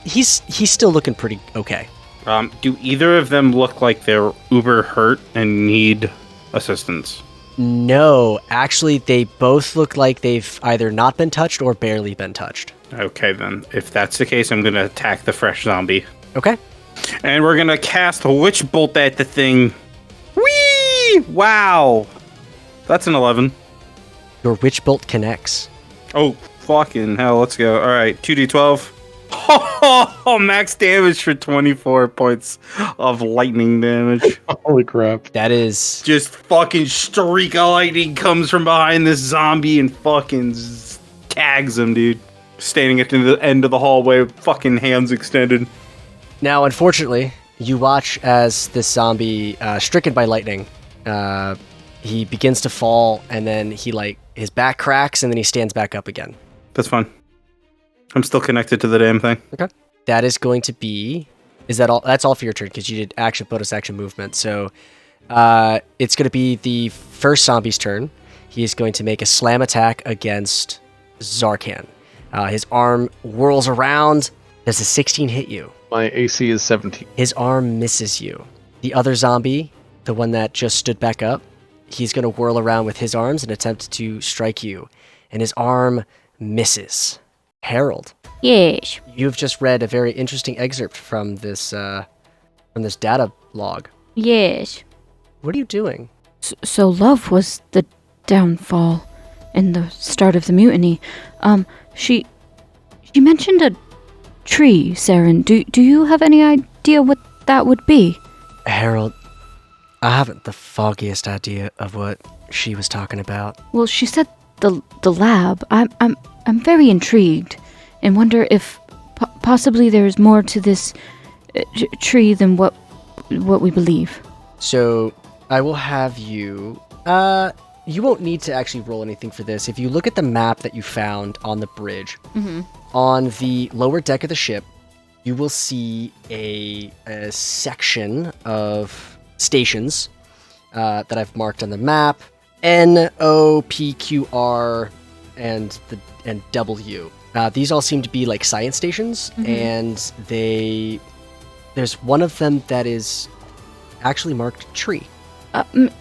he's still looking pretty okay. Do either of them look like they're uber hurt and need assistance? No, actually, they both look like they've either not been touched or barely been touched. Okay, then. If that's the case, I'm going to attack the fresh zombie. Okay. And we're going to cast a witch bolt at the thing. Whee! Wow! That's an 11. Your witch bolt connects. Oh, fucking hell. Let's go. All right, 2d12. Oh, max damage for 24 points of lightning damage. Holy crap. That is... Just fucking streak of lightning comes from behind this zombie and fucking tags him, dude. Standing at the end of the hallway with fucking hands extended. Now, unfortunately, you watch as this zombie, stricken by lightning, he begins to fall, and then his back cracks, and then he stands back up again. That's fine. I'm still connected to the damn thing. Okay. That is going to be... Is that all? That's all for your turn, because you did action, bonus action, movement. So, it's going to be the first zombie's turn. He is going to make a slam attack against Zarkhan. His arm whirls around. Does a 16 hit you? My AC is 17. His arm misses you. The other zombie, the one that just stood back up, he's going to whirl around with his arms and attempt to strike you. And his arm misses. Harold. Yes. You've just read a very interesting excerpt from this data log. Yes. What are you doing? So love was the downfall and the start of the mutiny. She mentioned a tree, Saren. Do you have any idea what that would be? Harold, I haven't the foggiest idea of what she was talking about. Well, she said the lab. I'm very intrigued and wonder if possibly there's more to this tree than what we believe. So I will have you. You won't need to actually roll anything for this. If you look at the map that you found on the bridge, on the lower deck of the ship, you will see a section of stations that I've marked on the map. N, O, P, Q, R, and W. These all seem to be like science stations, and there's one of them that is actually marked tree.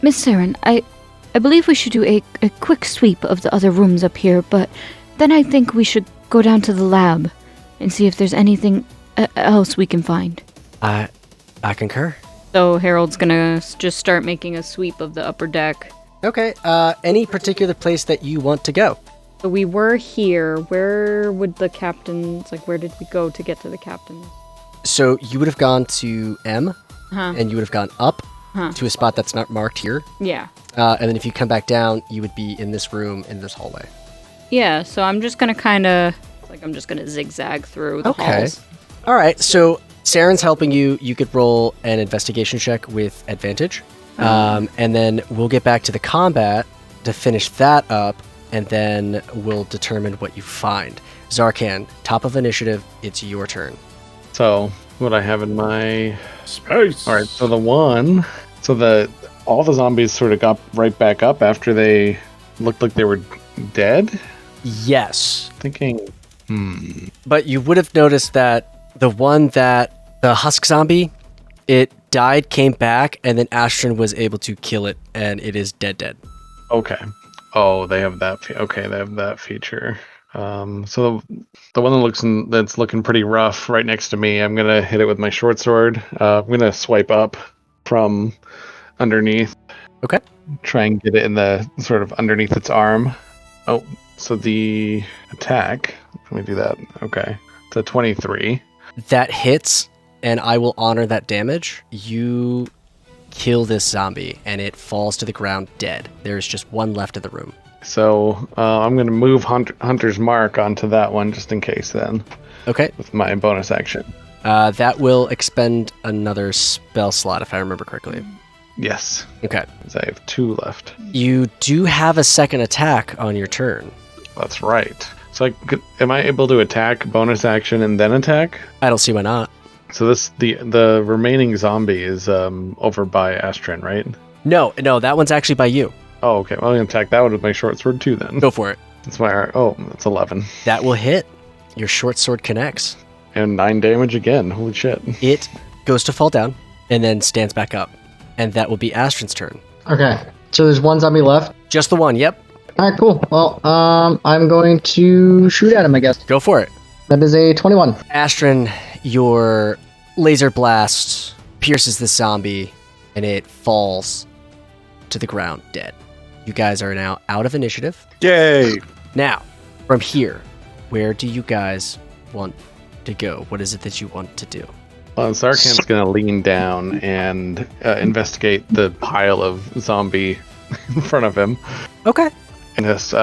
Miss Saren, I believe we should do a quick sweep of the other rooms up here, but then I think we should go down to the lab and see if there's anything else we can find. I concur. So Harold's gonna just start making a sweep of the upper deck. Okay, any particular place that you want to go? So we were here. Where would the captains, where did we go to get to the captains? So you would have gone to M, and you would have gone up to a spot that's not marked here. Yeah. And then if you come back down, you would be in this room, in this hallway. Yeah, so I'm just gonna I'm just gonna zigzag through the halls. All right, so Saren's helping you. You could roll an investigation check with advantage. And then we'll get back to the combat to finish that up, and then we'll determine what you find. Zarkhan, top of initiative, it's your turn. So, what I have in my... Space! Alright, so all the zombies sort of got right back up after they looked like they were dead? Yes. Thinking, But you would have noticed that the husk zombie, it died, came back, and then Astryn was able to kill it, and it is dead. Okay. Oh, they have that. They have that feature. So the one that's looking pretty rough right next to me, I'm gonna hit it with my short sword. I'm gonna swipe up from underneath. Okay. Try and get it in the sort of underneath its arm. Oh, so the attack. Let me do that. Okay. It's a 23. That hits, and I will honor that damage. You kill this zombie, and it falls to the ground dead. There's just one left in the room. So I'm going to move Hunter's Mark onto that one just in case then. Okay. With my bonus action. That will expend another spell slot, if I remember correctly. Yes. Okay. I have 2 left. You do have a second attack on your turn. That's right. So am I able to attack, bonus action, and then attack? I don't see why not. So the remaining zombie is over by Astryn, right? No, that one's actually by you. Oh, okay. Well, I'm going to attack that one with my short sword too then. Go for it. That's my... Oh, that's 11. That will hit. Your short sword connects. And 9 damage again. Holy shit. It goes to fall down and then stands back up. And that will be Astryn's turn. Okay. So there's one zombie left. Just the one, yep. All right, cool. Well, I'm going to shoot at him, I guess. Go for it. That is a 21. Astryn, your laser blast pierces the zombie and it falls to the ground dead. You guys are now out of initiative. Yay! Now, from here, where do you guys want to go? What is it that you want to do? Well, Zarkhan's going to lean down and investigate the pile of zombie in front of him. Okay. And just,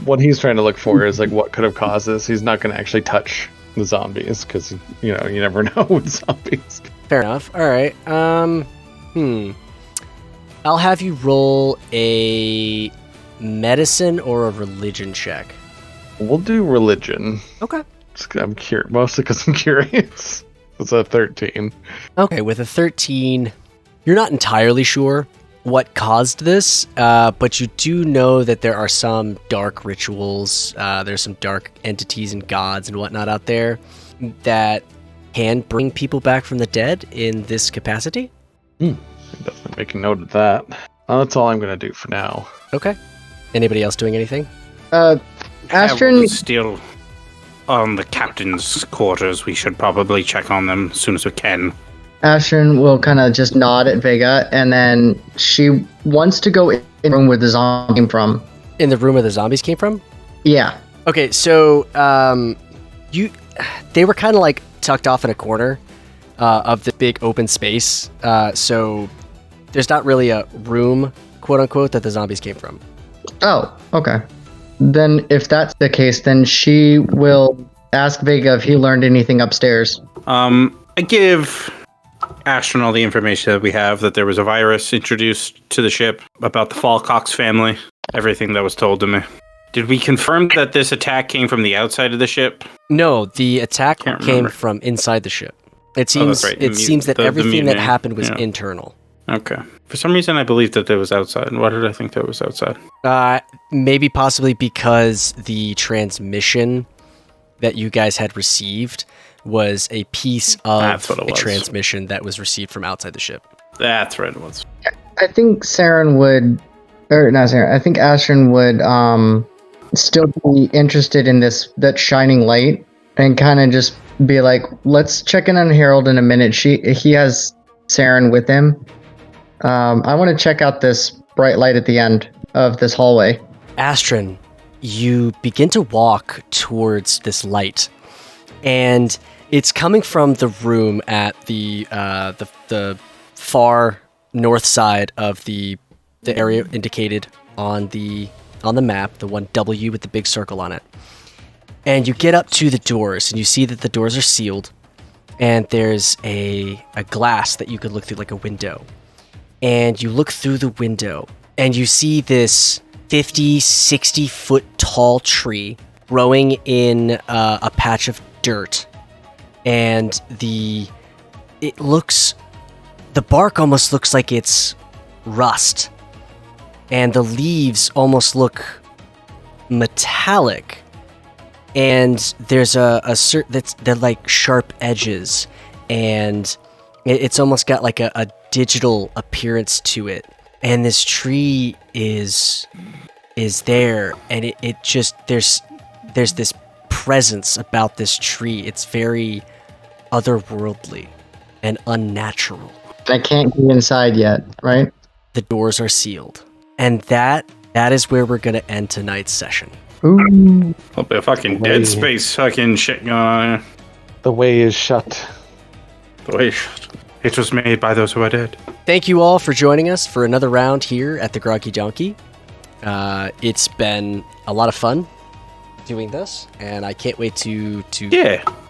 what he's trying to look for is like what could have caused this. He's not going to actually touch the zombies because, you never know with zombies. Fair enough. All right. I'll have you roll a medicine or a religion check. We'll do religion. Okay. I'm curious, mostly because I'm curious. It's a 13. Okay, with a 13, you're not entirely sure what caused this, but you do know that there are some dark rituals, there's some dark entities and gods and whatnot out there that can bring people back from the dead in this capacity. Definitely make a note of that. That's all I'm going to do for now. Okay. Anybody else doing anything? Astryn, We're still on the captain's quarters. We should probably check on them as soon as we can. Astryn will kind of just nod at Vega, and then she wants to go in the room where the zombie came from. In the room where the zombies came from? Yeah. Okay, so they were kind of like tucked off in a corner of the big open space. So there's not really a room, quote unquote, that the zombies came from. Oh, okay. Then if that's the case, then she will ask Vega if he learned anything upstairs. I give Astryn all the information that we have, that there was a virus introduced to the ship, about the Falcox family, everything that was told to me. Did we confirm that this attack came from the outside of the ship? No, the attack Can't came remember. from inside the ship. It seems right. it seems that The everything that mutiny. happened was Yeah. internal. Okay. For some reason, I believed that it was outside. Why did I think that was outside? Maybe possibly because the transmission that you guys had received was a piece of That's what it a was. transmission that was received from outside the ship. That's right, it was. I think Saren would, or not Saren, I think Astryn would still be interested in that shining light and kind of just be like, let's check in on Harold in a minute. He has Saren with him. I want to check out this bright light at the end of this hallway. Astryn, you begin to walk towards this light, and it's coming from the room at the far north side of the area indicated on the map, the one W with the big circle on it. And you get up to the doors, and you see that the doors are sealed, and there's a glass that you could look through, like a window. And you look through the window, and you see this 50, 60 foot tall tree growing in a patch of dirt. And the bark almost looks like it's rust. And the leaves almost look metallic. And there's they're like sharp edges, and it's almost got like a digital appearance to it. And this tree is there, and it just there's this presence about this tree. It's very otherworldly and unnatural. I can't get inside yet, right? The doors are sealed, and that is where we're gonna end tonight's session. Ooh. There'll be a fucking Dead Space fucking shit going on here. The way is shut. The way it was made by those who are dead. Thank you all for joining us for another round here at the Groggy Donkey. It's been a lot of fun doing this, and I can't wait to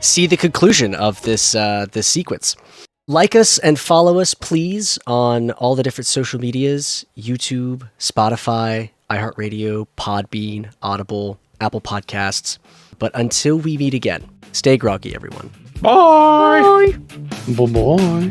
see the conclusion of this sequence. Like us and follow us, please, on all the different social medias: YouTube, Spotify, iHeartRadio, Podbean, Audible, Apple Podcasts. But until we meet again, stay groggy, everyone. Bye! Bye-bye.